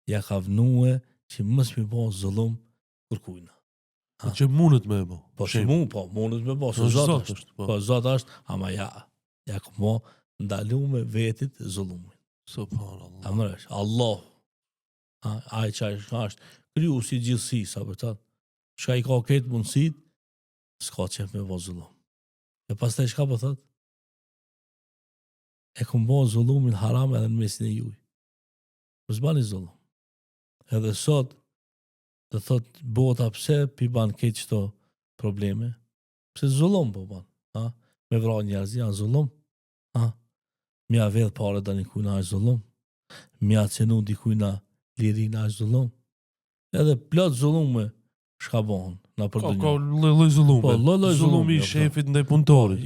Ja ka vënë që mos mi bo zullum kërkujna. Po që mundet me e bo. Po që mundet me bo, se Zot është. Po Zot është, ama ja ka mo ndalu me vetit zullumin. Subhanallah. Amresh, Allah. Ai çaj është kriju si gjithësi, sa për ta. Çka i ka këtë mundësit, s'ka qef me bo zullum. E pastaj çka po thot? E kum bo zullumin haram edhe në mesin e juj. Mos bani zullum. Edhe sot dhe thot bota pse pi ban këtë qëto probleme? Pse zullum po ban? Me vra njerëz janë zullum? Mja vedh pare da një kujna është zullum. Mja cenu dikujna lirina është zullum. Edhe plot zullume shka bohën na për dënjë. Ka lloj zullume. Po, lloj Zullumi i shefit ndaj punëtorit.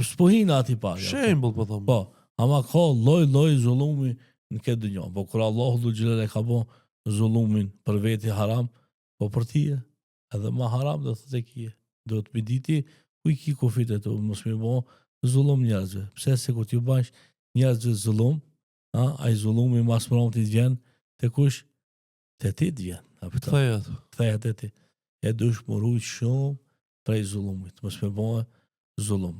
S'po hina ati pa. Shembull po them. Po, ama ka lloj zullumi në këtë dënjë. Po kur Allahu dhul xhelal e ka bo zullumin për veti haram, po për tije, edhe ma haram dhe thët e kije. Do të pëditi ku i ki kufit e të mos me bo zullum njerëzve. Pse se kur t'ju bash njerëzve zullum, ai zullumi mas mëromtit vjen, të kush? Të ti t'vjen. Kthehet e ti. E dush më rujt shumë prej zullumit. Mos me bo zullum.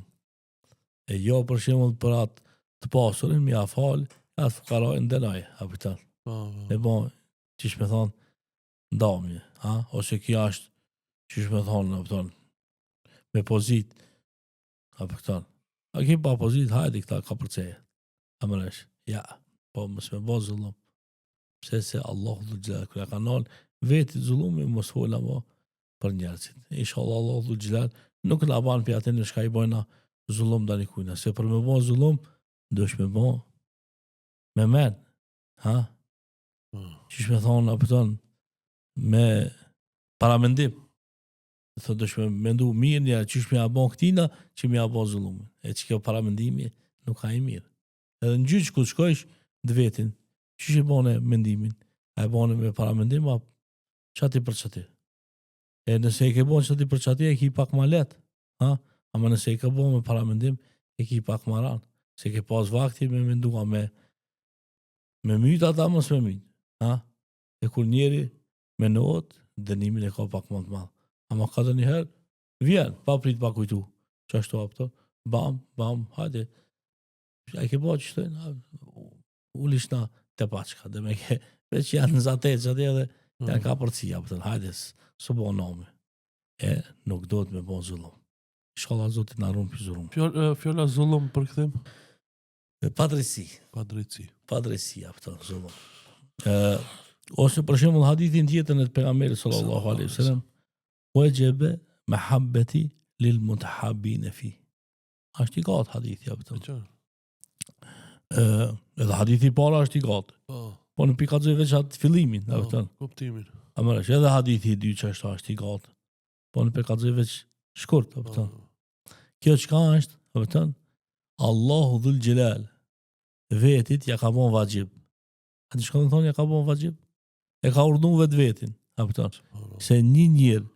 E jo për shembull për atë të pasurin, mi a falë, atë fukarajnë denaj, apitan. E bo, qish me thonë, ndamje, ose kja është, qish me thonë, apitan, me pozit, apitan. A ki pa pozit, hajdi këta ka përceje. A mëresh, ja, po mos me bo zullum. Pse se Allahu dhul xhelal kur ka nal vetë zullumi mos hola mo për njerëzit. Inshallah Allahu dhul xhelal nuk na ban pi atë në shka i bojna zullum dani kujna. Se për me bo zullum, dosh me bo me men. Qish me thonë, apiton, me paramendim. Thot dosh me mendu mirë njerë, qish me abon këtina, që me abon zullumin. E që kjo paramendimi nuk ka i mirë. Edhe në gjyq ku shkojsh dë vetin, qish e bone mendimin? A e bone me paramendim, a qati për qati? E nëse e ke bone qati për qati, e ki pak ma let. Ama nëse e ke bone me paramendim, e ki pak ma ran. Se ke pas vakti me mendua me myt ata mos me myt. E kur njeri me not, dënimin e ka pak më të madh. Ama ka dhe njëherë, vjen, pa prit pa kujtu. Që ashtu apëto, bam, hajde. A i ke po që shtojnë, ulish na të pachka, dhe me ke, veç janë në zatet që atje dhe janë ka përcija, apëtën, hajde, së bo nome. E nuk do të me bo zullum. Shkolla zotit në arrum për zullum. Fjolla zullum për këthim? Padresi. Padresi, apëtën, zullum. Ose për shembull hadithin tjetër në të pejgamberit sallallahu alaihi wasallam, wajaba mahabbati lil mutahabbin fi. Është i gatë hadithi apo? Edhe hadithi i parë është i gatë. Po në pikazoj veç atë fillimin, apo? Kuptimin. Amarash, edhe hadithi i dytë është i gatë. Po në pikazoj veç shkurt, apo? Kjo çka është, apo? Allahu dhul xhelal vetit ja ka bon vajib. A di shkon thonë ja ka bon vajib? E ka urdhëruar vetin, apo? Se një njeri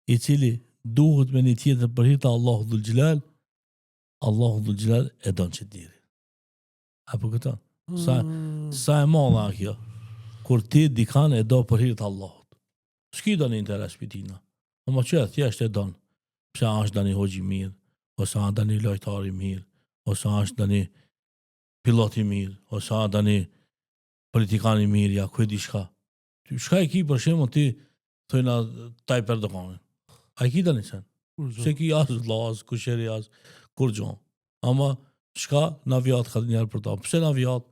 i cili duhet me një tjetër për hir të Allahut dhul xhelal, Allahu dhul xhelal e don që diri. Apo këta? Sa e madhe kjo. Kur ti dikan e do për hir të Allahut. S'ki do një interes për tina. Ama që thjesht e don. Pse është dani hoxhi mirë, ose është dani lojtari mirë, ose është dani piloti mirë, ose është dani politikani mirë, ja ku e di shka. Shka e ki për shemë ti thojna taj për dëkanin. A i ki dani sen? Se ki as las, kusheri as, kur gjon. Ama shka na vjat ka njerë për ta. Pse na vjat?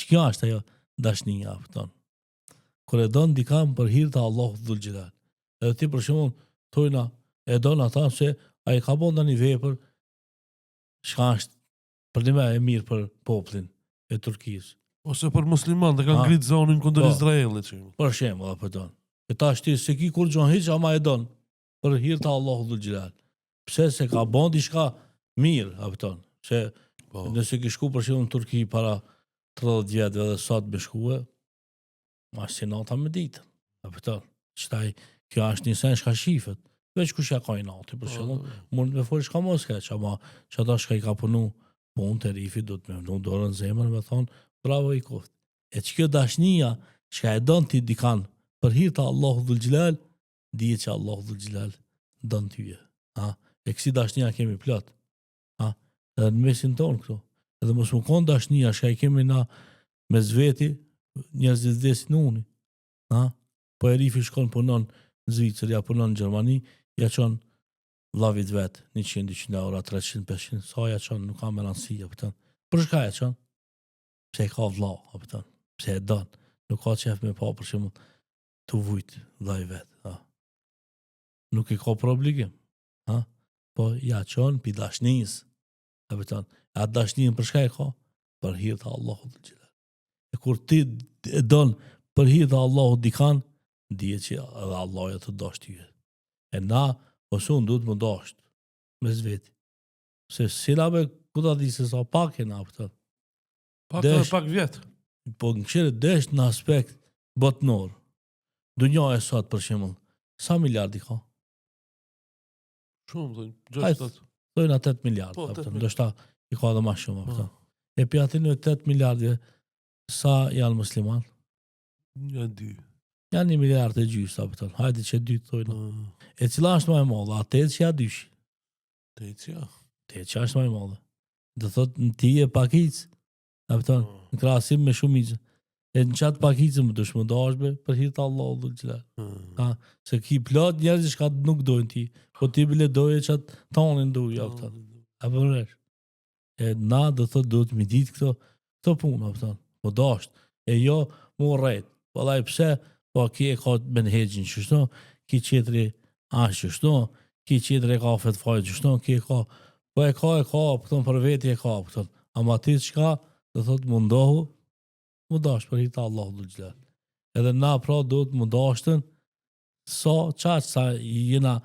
Që kjo është ajo dashnia për tonë. Kër e donë dikam për hir të Allahut dhul xhelal. Edhe ti për shembull thojna e don ata se ai ka bën tani vepër shka është për një e mirë për popullin e Turkisë. Ose për musliman dhe kanë Ha. ngritë zonin kundër Po. Izraelit që. Për shembull, apo don. E tash ti se ki kur gjon hiç ama e don. Për hir të Allahut dhul xhelal. Pse se ka bën diçka mirë, apo don. Se Po. nëse ki shku për shembull në Turqi para 30 vjetëve dhe sot me shkue, ma si nata me ditën. Apo don. Çtaj kjo është një sen shka shifet. Veç kush ja ka i natë, për shembull, mund me folë shka mos keq, ama që ata shka i ka punu punë të rifi, do të me vënu dorën zemër me thonë, bravo i koft. E që kjo dashnia, që e donë ti dikan për hir të Allahu dhul xhelal, dije që Allahu dhul xhelal don tyje. Ha? E kësi dashnia kemi plot. Ha? Edhe në mesin tonë këtu. Edhe mos më konë dashnia, që e kemi na me zveti, njerëzit vdesin uni. Ha? Po e rifi shkon punon në Zvicër, ja punon në Gjermani, ja qon vllavit vet 100-200 euro, 300-500, sa ja qon, nuk ka me rëndësi, apo ton. Për shka ja qon? Pse e ka vllau, apo ton. Pse e don. Nuk ka qef me pa për shembull të vujt vllai vet, ha. Nuk i ka për obligim, ha. Po ja qon pi dashnis, apo ton. A dashnin për shka e ka? Për hir të Allahut dhul xhelal. E kur ti e don për hir të Allahut dikan, dije që edhe Allah ja të dosh tyje. E na, ose unë duhet më dasht, me zveti. Se si na me, ku ta di se sa pak e na, pëtën. Desh. Pak vjetë. Po në këshire desh në aspekt botnor. Dunja e sot, për shembull, sa miliardi ka? Shumë, Hajtë, 6-7. Thojna 8 miliard, Po, 8 ndoshta i ka dhe ma shumë, Po. pëtën. E pi aty në 8 miliardve, sa janë musliman? Një 2. Janë 1 miliard e gjysë, sa pëtën. Hajde që 2 thojna. E cila është më e madhe? A 8 që ja 2? Te që. 8 që është më e madhe. Do thot në ti e pakic, a pëton, në krahasim me shumicë. E në qatë pakicë më dush më dashbe për hir të Allahut dhul xhelal. Ha, se ki plot njerëz që nuk dojnë ti, po ti bile doje qatë tonin du, ja pëton. A përresh. E na do thot do të mi ditë këto punë, a pëton. Po dasht. E jo mu rrejt. Po dhaj pse, po ki e ka menhegjin qështu, ki qetri ashtë qështu, ki qetri e ka fetfaj qështu, ki e ka, po e ka, pëton për veti e ka, pëton. Ama ti qka, do thot mundohu, mu dash për hita Allahu dhul xhelal. Edhe na pra do të mu dashtën, sa jena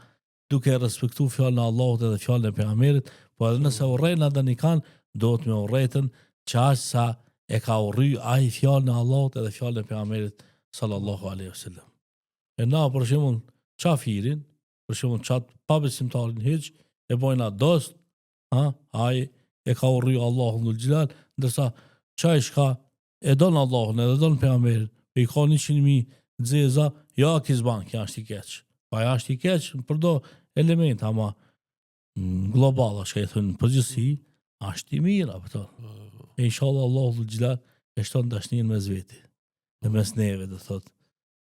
duke respektu fjallën e Allahut edhe fjallën e pejgamberit, po edhe nëse urrejna dhe nikan, do të me urrejtën qaq sa e ka urry ai fjallën e Allahut edhe fjallën e pejgamberit sallallahu alaihi wasallam. E na për shembull qafirin, për shembull çat pa besimtarin hiç, e bojna dost, ha, ai e ka urry Allahun dhul xhelal, ndërsa çaj shka e don Allahun edhe don pejgamberin, pe i ka 100.000 xeza, ja kizban, kja është i keq. Pa ja është i keq për do element, ama global, është ka i thënë përgjithësi, është i mirë, apo to. E inshallah Allahu dhul xhelal e shton dashnin me zveti. Në mes neve, do thot,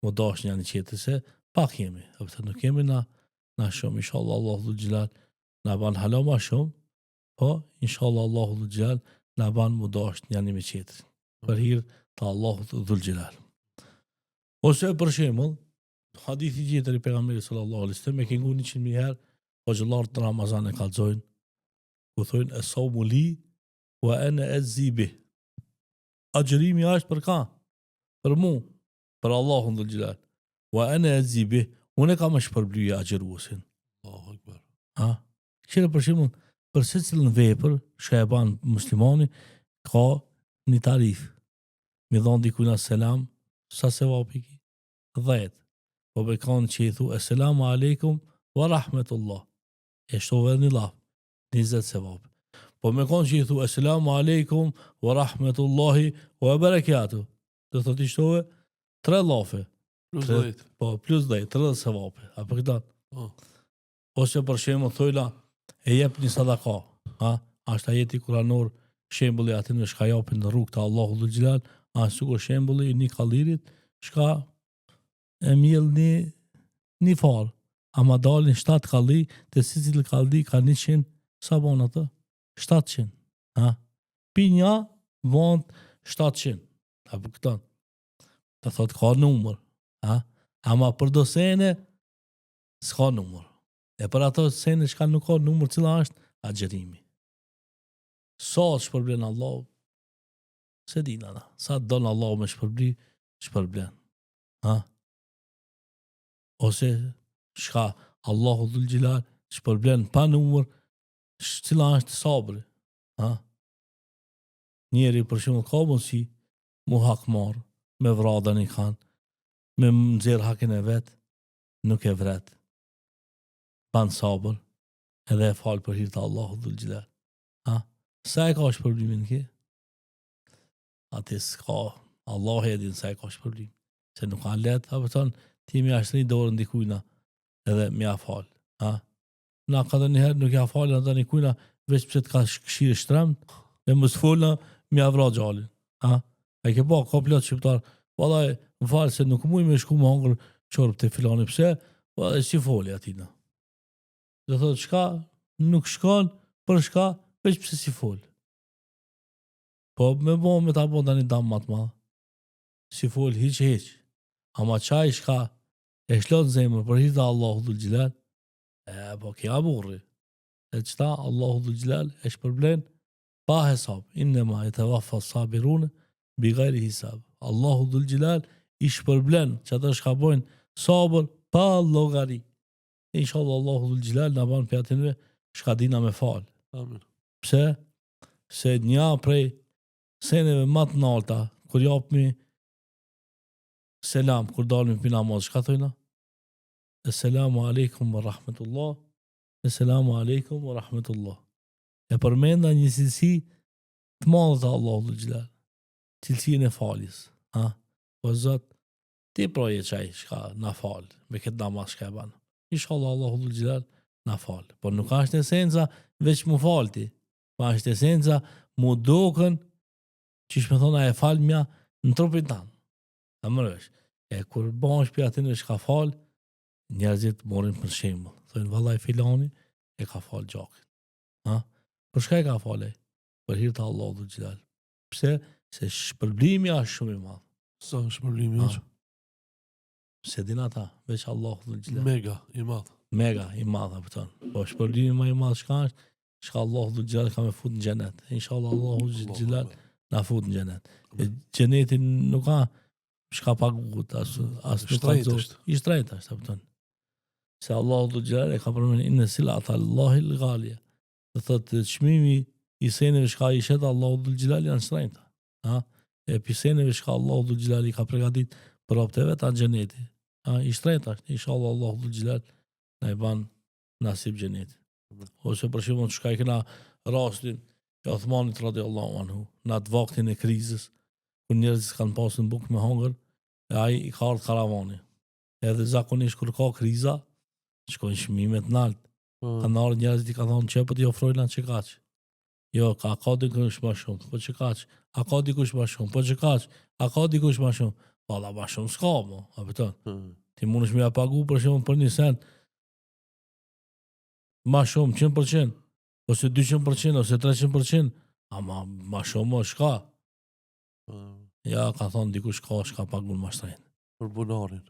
më dash një qetë se pak jemi, apo të nuk jemi na shumë, inshallah Allahu dhul xhelal na ban hala ma shumë, po inshallah Allahu dhul xhelal na ban më dash një me qetërin. Për hir të Allahut dhul xhelal. Ose për shembull, hadithi tjetër i pejgamberit sallallahu alaihi wasallam e kengu 100.000 herë, po xhallar të Ramazan e kallzojnë, ku thojnë as-sawmu li wa ana azzi bih. Agjërimi është për ka? Për mu, për Allahun dhul xhelal. Wa ana azzi bih, unë kam shpërblyje agjëruesin. Allahu akbar. Ha? Qëre për shembull, për secilën vepër që e ban muslimani ka një tarif. Mi dhon dikujt selam, sa sevapi ki? 10. Po be kanë që i thu assalamu alaikum wa rahmetullah. E shtove një laf, 20 sevap. Po me kanë që i thu assalamu alaikum wa rahmetullahi wa barakatuh. Do të të shtove 3 lafe. Plus 10. Po plus 10, 30 sevape. Apo këta? Po. Ose për shembull thojla e jep një sadaka, ha? Ashtë ajeti kuranor shembulli aty në shka japin në rrugë të Allahut dhul xhelal, ashtu ko shembulli një kallirit shka e mjell një farë, ama dalin 7 kalli, të secili kalli ka 100, sa bon atë? 700. Ha? Pinja vend 700. Apo këta? Të thot ka numër, ha? Ama për do sene s'ka numër. E për ato sene shka nuk ka numër, cila është agjerimi. Sa shpërblen Allah, Se din ana. Sa don Allahu me shpërblen. Ha? Ose shka Allahu dhul gjilal shpërblen pa numër, cila është sabri. Ha? Njeri për shumë ka mundësi mu hakmar, me vrada një kanë, me nëzirë hakin e vetë, nuk e vret. Ban sabër, edhe e falë për hirtë Allahu dhul gjilal. Ha? Sa e ka shpërblimin ki? Ati s'ka, Allah e din sa e ka shpërblim. Se nuk kanë letë, a përton, ti mi ashtë një dorë ndikujna, edhe mi a falë. Ha? Na ka dhe njëherë nuk ja falë, edhe një kujna, veç pëse të ka këshirë shtremt, dhe më s'folna, mi a vra gjallin. Ha? A i ke ba, ka plot shqiptar, valaj, më falë se nuk muj me shku më hangër qorb të filani pëse, valaj, si foli atina. Dhe thotë, shka, nuk shkon, për shka, veç pëse si foli. Po me ta bo da një damë matë ma, si foli hiq. Ama qaj shka, e shlot zemër për hirtë Allahu dhul gjilal, po kja burri. E qëta, Allahu dhul gjilal, e shpërblen, pa hesab, innema e të wafa sabirune, bi gajri hisab. Allahu dhul gjilal, i shpërblen, që ata shkabojnë sabër, pa logari. Inshallah, Allahu dhul gjilal, në banë për atinve, shka dina me falë. Amin. Pse? Se nja prej seneve matë nalta, kur japëmi selam, kur dalmi për namaz, shka thojna? Esselamu alaikum wa rahmetullah, Esselamu alaikum wa rahmetullah. E përmenda një cilësi të madhe të Allahu dhul gjilal, cilësinë e faljes. Ha? Po zot, ti proje qaj shka na falë, me këtë namaz shka e banë. Inshallah Allahu dhul gjilal na falë. Por nuk është esenca veç mu falë ti. Pa është esenca mu dokën që shme thona e falë mja në trupin tanë. A mërësh. E kur banë shpja atin e shka falë, njerëzit morin për shembull. Thojnë vallaj filani e ka falë gjakin. Ha? Për shka e ka falë? Për hirtë Allahu dhul gjilal. Pse? Se shpërblimi është shumë i madh. Sa shpërblimi është? Se din ata, veç Allahu dhul gjilal. Mega i madh. Mega i madh apo. Po shpërblimi më i madh shka është? Shka Allahu dhul gjilal ka me fut në xhenet. Inshallah Allahu dhul gjilal na fut në xhenet. E xheneti nuk ka shka pagut as nuk ka zot. I shtrejt është apo. Se Allahu dhul gjilal e ka përmendur inna silata Allahi al-ghalia. Do thotë çmimi i seneve shka i shet Allahu dhul gjilal janë shtrejta. Ha? E piseneve shka Allahu dhul gjilal i ka përgatit për opteve ta xheneti. Ha? I shtrejta është. Inshallah Allahu dhul gjilal na i ban nasib xheneti. Ose për shembull shka i kena rastin e Uthmanit radiallahu anhu në atë vaktin e krizës, kur njerëzit kanë pasur bukë me hongër, e ai i ka ardhur karavani. Edhe zakonisht kur ka kriza, shkojnë çmimet nalt. Kanë ardhur njerëzit i ka thonë çepët i ofrojnë atë çekaç. Jo, ka dikush më shumë, po çekaç. A ka dikush më shumë, po çekaç. A ka dikush më shumë. Valla më shumë s'ka mo, a beton. Ti mundesh me ja pagu për shembull për një sent ma shumë 100%, ose 200%, ose 300%, ama ma shumë më shka. Ja, ka thonë dikush ka shka pagun ma shtrejnë. Për bunarin.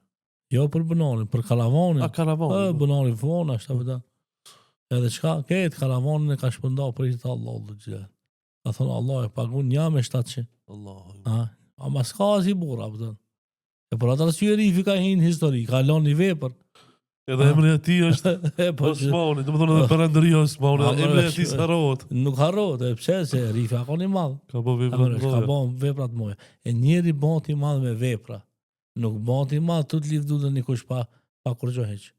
Jo për bunarin, për karavanin. A karavanin? Bunarin fona, është të edhe qka, këtë karavanin e ka shpënda për ishtë Allah dhul gjilal. Ka thonë Allah e pagun një me 700. Allah. Ama s'ka zi bura, pëtën. E për atër që rifi ka hinë histori, ka loni vepër. Edhe emri e ti është Osmani, do më thonë edhe perandëria Osmani, emri e ti s'harrohet. Nuk harrohet, e pse se rifi ka një madhë. Ka bo veprat Ka bo veprat moja. E njeri bon t'i madhë me vepra. Nuk bon t'i madhë të t'livdu dhe një kush pa kurgjoheq.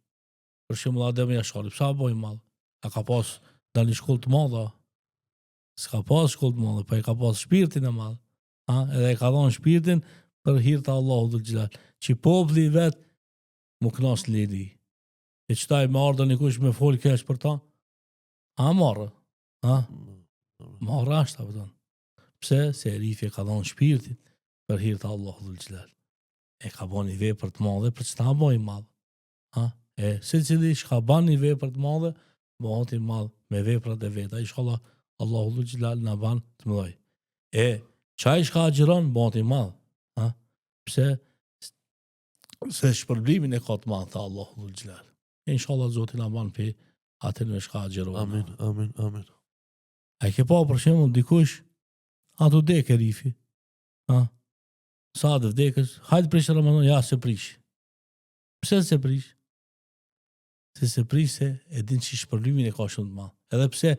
Për shumë Ademi Jashari, pësa boj madhë? A ka pas da një shkull të madha? S'ka pas shkull të madha, pa e ka pas shpirtin e madhë. Edhe e ka dhonë shpirtin për hirtë Allahu dhul gjilal. Që popli vetë mu knas liri. E qëtaj me ardhe një kush me folë kesh për ta? A marrë? Marrë ashtë, apëton. Pse? Se rifi e ka dhonë shpirtin për hirtë Allahu dhul gjilal. E ka bo një vepër të madhe për që ta boj madhe. E se cili shka ban një vepër të madhe, bëhati madhe me veprat e veta. Inshallah, Allahu dhul gjilal në ban të mëdoj. E qaj shka agjeron, bëhati madhe. Pse? Se shpërblimin e ka të madhe, tha Allahu dhul gjilal. Inshallah Zotin na ban pe atë në shka agjeron. Amin, amin, amin. A ke pa për shembull dikush ato dek e rifi. Sa të vdekësh, hajtë prish Ramazan, ja se prish. Pse se prish? Se prish se e din që shpërblimin e ka shumë të madh. Edhe pse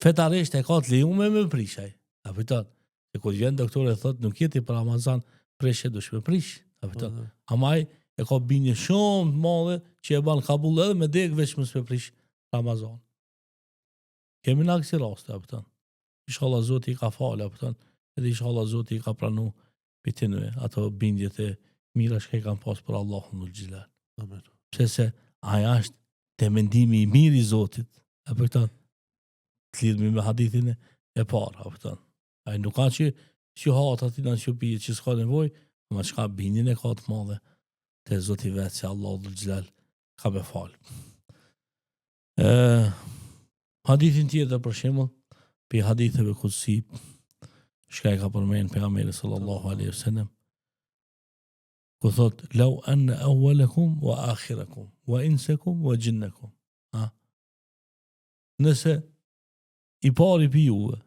fetarisht e ka të lejuar me prishaj. A kupton? Se kur vjen doktori e thot nuk jeti për Ramazan, prishje dush me prish. A kupton? Amaj e ka bindje shumë të madhe që e ban kabull edhe me dek veç mos me prish Ramazan. Kemi në kësi rast, a kupton? Inshallah Zoti i ka falë, a kupton? Edhe inshallah Zoti i ka pranu pitinve ato bindjet e mira që i kanë pas për Allahun dhul xhelal. Amen. Pse se aja është te mendimi i mirë i Zotit. E për këtan, të lidhmi me hadithin e parë, a për këtan. Ai nuk ka që hatë ati në që pije që s'ka nevoj, ma që ka bindjen e ka të madhe te Zoti vetë që Allah dhul xhelal ka me falë. Hadithin tjetër për shembull, për haditheve kutsi, shka e ka përmenë pejgamberi sallallahu alaihi wasallam, ku thot law anna awwalakum wa akhirakum wa insakum wa jinnakum. Nëse i pari pi juve,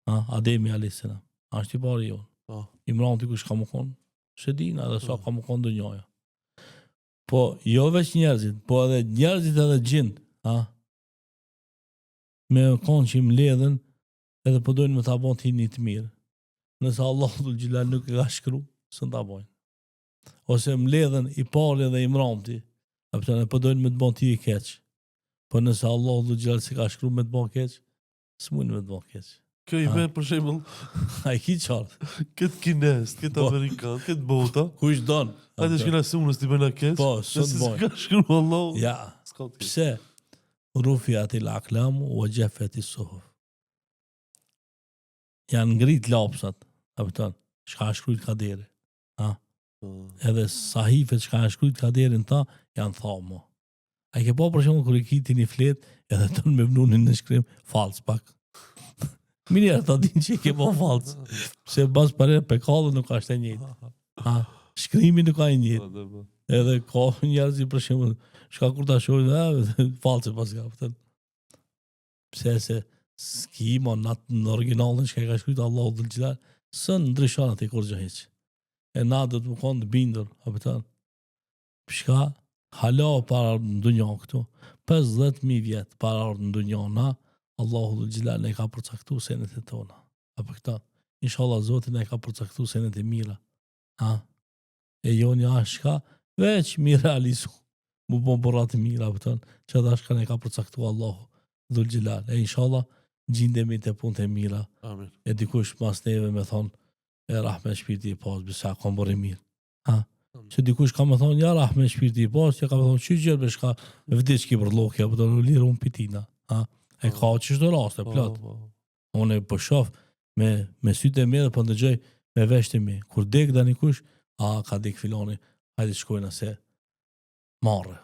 Ademi alayhis salam, është i pari jon. Imran ti kush ka më kon? Se din edhe sa ka më kon dunjaja. Po jo veç njerëzit, po edhe njerëzit edhe gjint, me kon që i mbledhen edhe po dojnë me ta bën ti një të mirë. Nëse Allah dhul xhelal nuk e ka shkru, së ta bojnë. Ose mbledhen i pari dhe i mramti, po dojnë me të bën ti i keq. Po nëse Allah dhul xhelal se ka shkru me të bën keq, s'mund me të bën keq. Kjo i merr për shembull Ai ki qartë. këtë kinez, këtë amerikan, këtë bota. Kush don? Hajde shkela sunës ti bëna keq. Po, s'të Nëse bojnë. s'ka shkruar Allah. Ja, S'ka të keq. pse? Rufiat il aqlam wa jaffat is suhuf. Janë ngrit lapsat, kupton? Çka shkruajt kaderi. Edhe sahifet që ka shkruajt kaderin ta janë thamë. A ke po për shembull kur i kiti një flet edhe ton me vnunin në shkrim fals pak. Mirë ta din që i ke po fals. Se bas pare pe kallë nuk është e njëjtë. Shkrimi nuk ka e njëjtë. Edhe ka njerëz për shembull, shka kur ta shohin, false pas ka, kupton. Pse se skima në originalin që ka shkruajt Allahu dhul xhelal, sën ndryshon atë kur gjë hiç. E na do të më konë të bindur, a pëtan, shka hala para në dunja këtu, 50.000 vjetë para në dunja na, Allahu dhul xhelal ne ka përcaktu senet e tona, a për këta, inshallah Zotin ne ka përcaktu senet e mira, e jo një shka, veç mi realizu, mu bon borat e mira, a pëtan, që da shka ne ka përcaktu Allahu dhul xhelal, e inshallah gjindemi të punë të mira, Amen. e dikush mas neve me thonë, e rahme shpirti i pas, bisa kom bërë mirë. Që dikush ka me thonë, ja rahme shpirti i pas, që ka me thonë, që gjërë me shka vdic ki për lokja, për të në lirë unë pitina. E ka që shdo rast, e plot. Unë e për shof, me sytë e me dhe për ndëgjëj, me veshtë e me. Kur dek da nikush, ka dek filoni, hajde shkojnë se marre.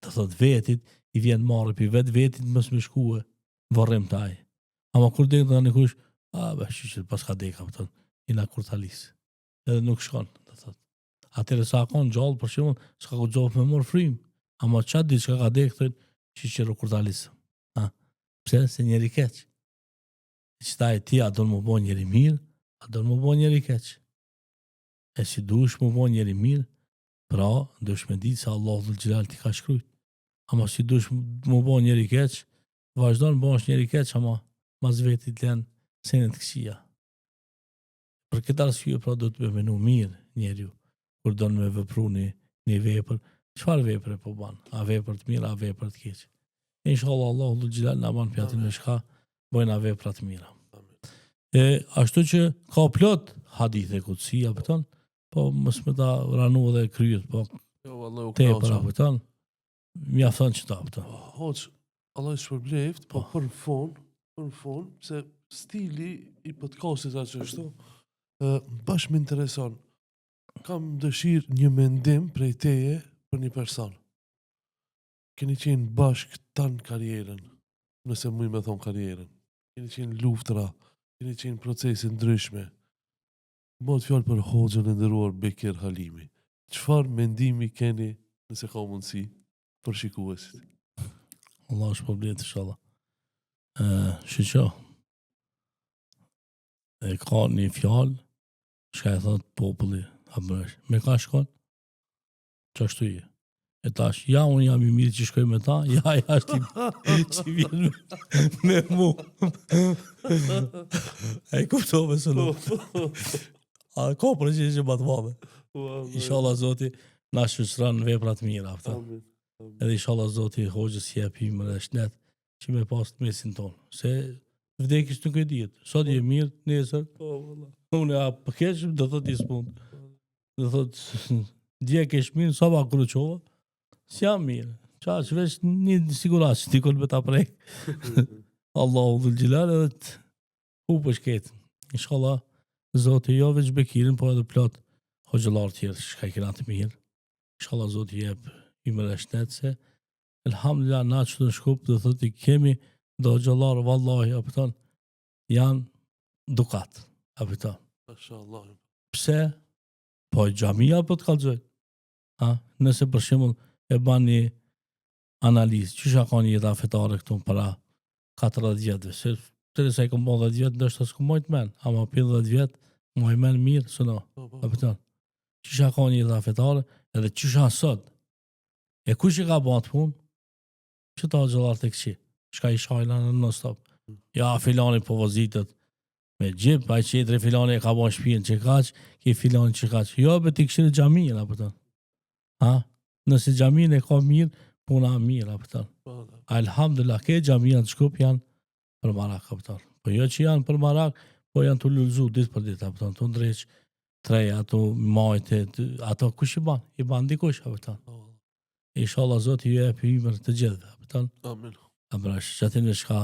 Të thot vetit, i vjen marre, për vetit mës me shkue, vërrim taj. Ama kur dek da nikush, që pas ka deka, ina kurtalis. Edhe nuk shkon, të thot. Atëre sa akon gjallë, për shembull, s'ka ku gjallë me morë frim. Ama qatë ditë që ka dekë, thënë, që qërë kurtalis. Pse? Se njeri keq. Qëta e ti, a do në më bo njeri mirë, a do në më bo njeri keq. E si dush më bo njeri mirë, pra, dush me ditë se Allah dhul xhelal ti ka shkrujt. Ama si dush më bo njeri keq, vazhdo në bo është njeri keq, ama mas vetit len senet këqia. Për këtë arsye pra do të menu mirë njeriu kur do me vepru një vepër, çfarë vepre po ban? A vepër të mira, a vepër të keqe? Inshallah Allahu dhul xhelal na ban pjatin me shka bëjnë vepra të mira. Ashtu që ka plot hadithe kutsi, apo po mos më ta ranu dhe kryet, po Jo, vallai u te knaqja. për apo mjafton që ta apo. Hoç, Allah i shpërbleft, po për në fund, se stili i podcastit atë ashtu, bash më intereson. Kam dëshirë një mendim prej teje për një person. Keni qenë bashkë tanë karierën, nëse muj me thonë karierën. Keni qenë luftra, keni qenë procese ndryshme. Bëhet fjallë për hoxhën e nderuar Bekir Halimi. Çfarë mendimi keni, nëse ka mundësi, për shikuesit? Allah është problem inshallah. Shqo. E ka një fjalë Shka e thot populli, abresh, me ka shkon? Qa shtu je? E tash, ja unë jam I mirë që shkoj me ta, ja është që vjen me mu. E I kuptove së në. A ka përgjigje më të madhe. Inshallah Zoti na shoqëron vepra të mira, aftë. Amin. Edhe inshallah Zoti hoxhës jep himër e shnet që me pas të mesin ton. Se vdekjes nuk e dihet. Sot je mirë, nesër unë a keq do thot I s'pun. Do thot dje kesh mirë, sa ba kruqova. S'jam mirë. Qa që veç një sigurat që t'ikon me ta prej. Allahu dhul gjilal edhe u pëshket. Inshallah Zoti jo veç Bekirin, po edhe plot hoxhëllar tjerë që ka I kena të mirë. Inshallah Zoti jep himër e shnet se elhamdulillah na që të shkup dhe thot I kemi do hoxhëllar vallahi apëton janë dukat apëton. Mashallah. Pse? Po xhamia po të kallxoj. Nëse për shembull e ban një analizë, çysha ka një jeta fetare këtu para 40 vjetëve, se Teresa I kom 10 vjet, ndoshta s'ku mojt men, ama 50 vjet, moj men mirë, s'no. Apëton. Çysha ka një jeta fetare, edhe çysha sot. E kush I ka bën atë punë? Që ta xhallar tek qi. Çka I shajla në non stop. Ja filani po vozitet me gjip, ai qetri filani e ka bën shtëpinë që kaq, ki filani që kaq. Jo, be ti kishte xhamin apëton. Nëse xhamin e ka mirë, puna mirë apëton. Alhamdulillah, ke xhamia të Shkup janë për marak apëton. Po jo që janë për marak, po janë të lullzu ditë për ditë apëton. Të ndreq treja, ato majte, ato kush I ban? I ban dikush apëton. Inshallah Zoti ju jep himër të gjithë apëton. Amin. Abrash, që atin e shka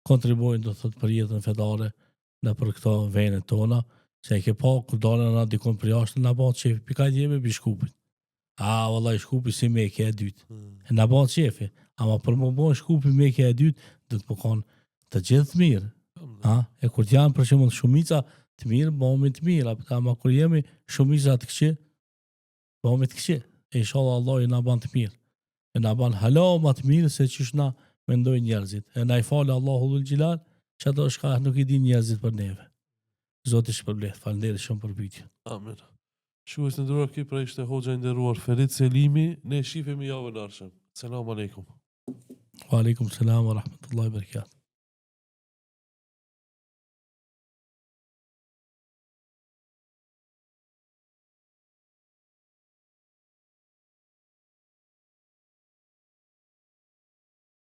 kontribojnë do thot për jetën fetare në për këto venet tona, se e ke pa kur dalën na dikon për jashtë na bën çefi, pika djeme bi Shkupit. Vallahi Shkupi si Mekja e dytë. E na bën çefi, ama për më bën Shkupi Mekja e dytë, do të më konë të gjithë mirë. E kur janë për shembull shumica të mirë, bëhemi të mirë, ama kur jemi shumica të këqij, bëhemi të këqij. Inshallah Allah I na bën të mirë. E na bën hala më të mirë se çish na mendojnë njerëzit. E na I falë Allahu dhul xhilal, që ato shka nuk I din njerëzit për neve. Zoti shpërblet, faleminderit shumë për pyetjen. Amin. Shues të nderuar, ky pra ishte hoxha I nderuar Ferit Selimi. Ne shifemi javën e ardhshme. Selam aleikum. Wa alaikum salam wa rahmatullahi wa barakatuh.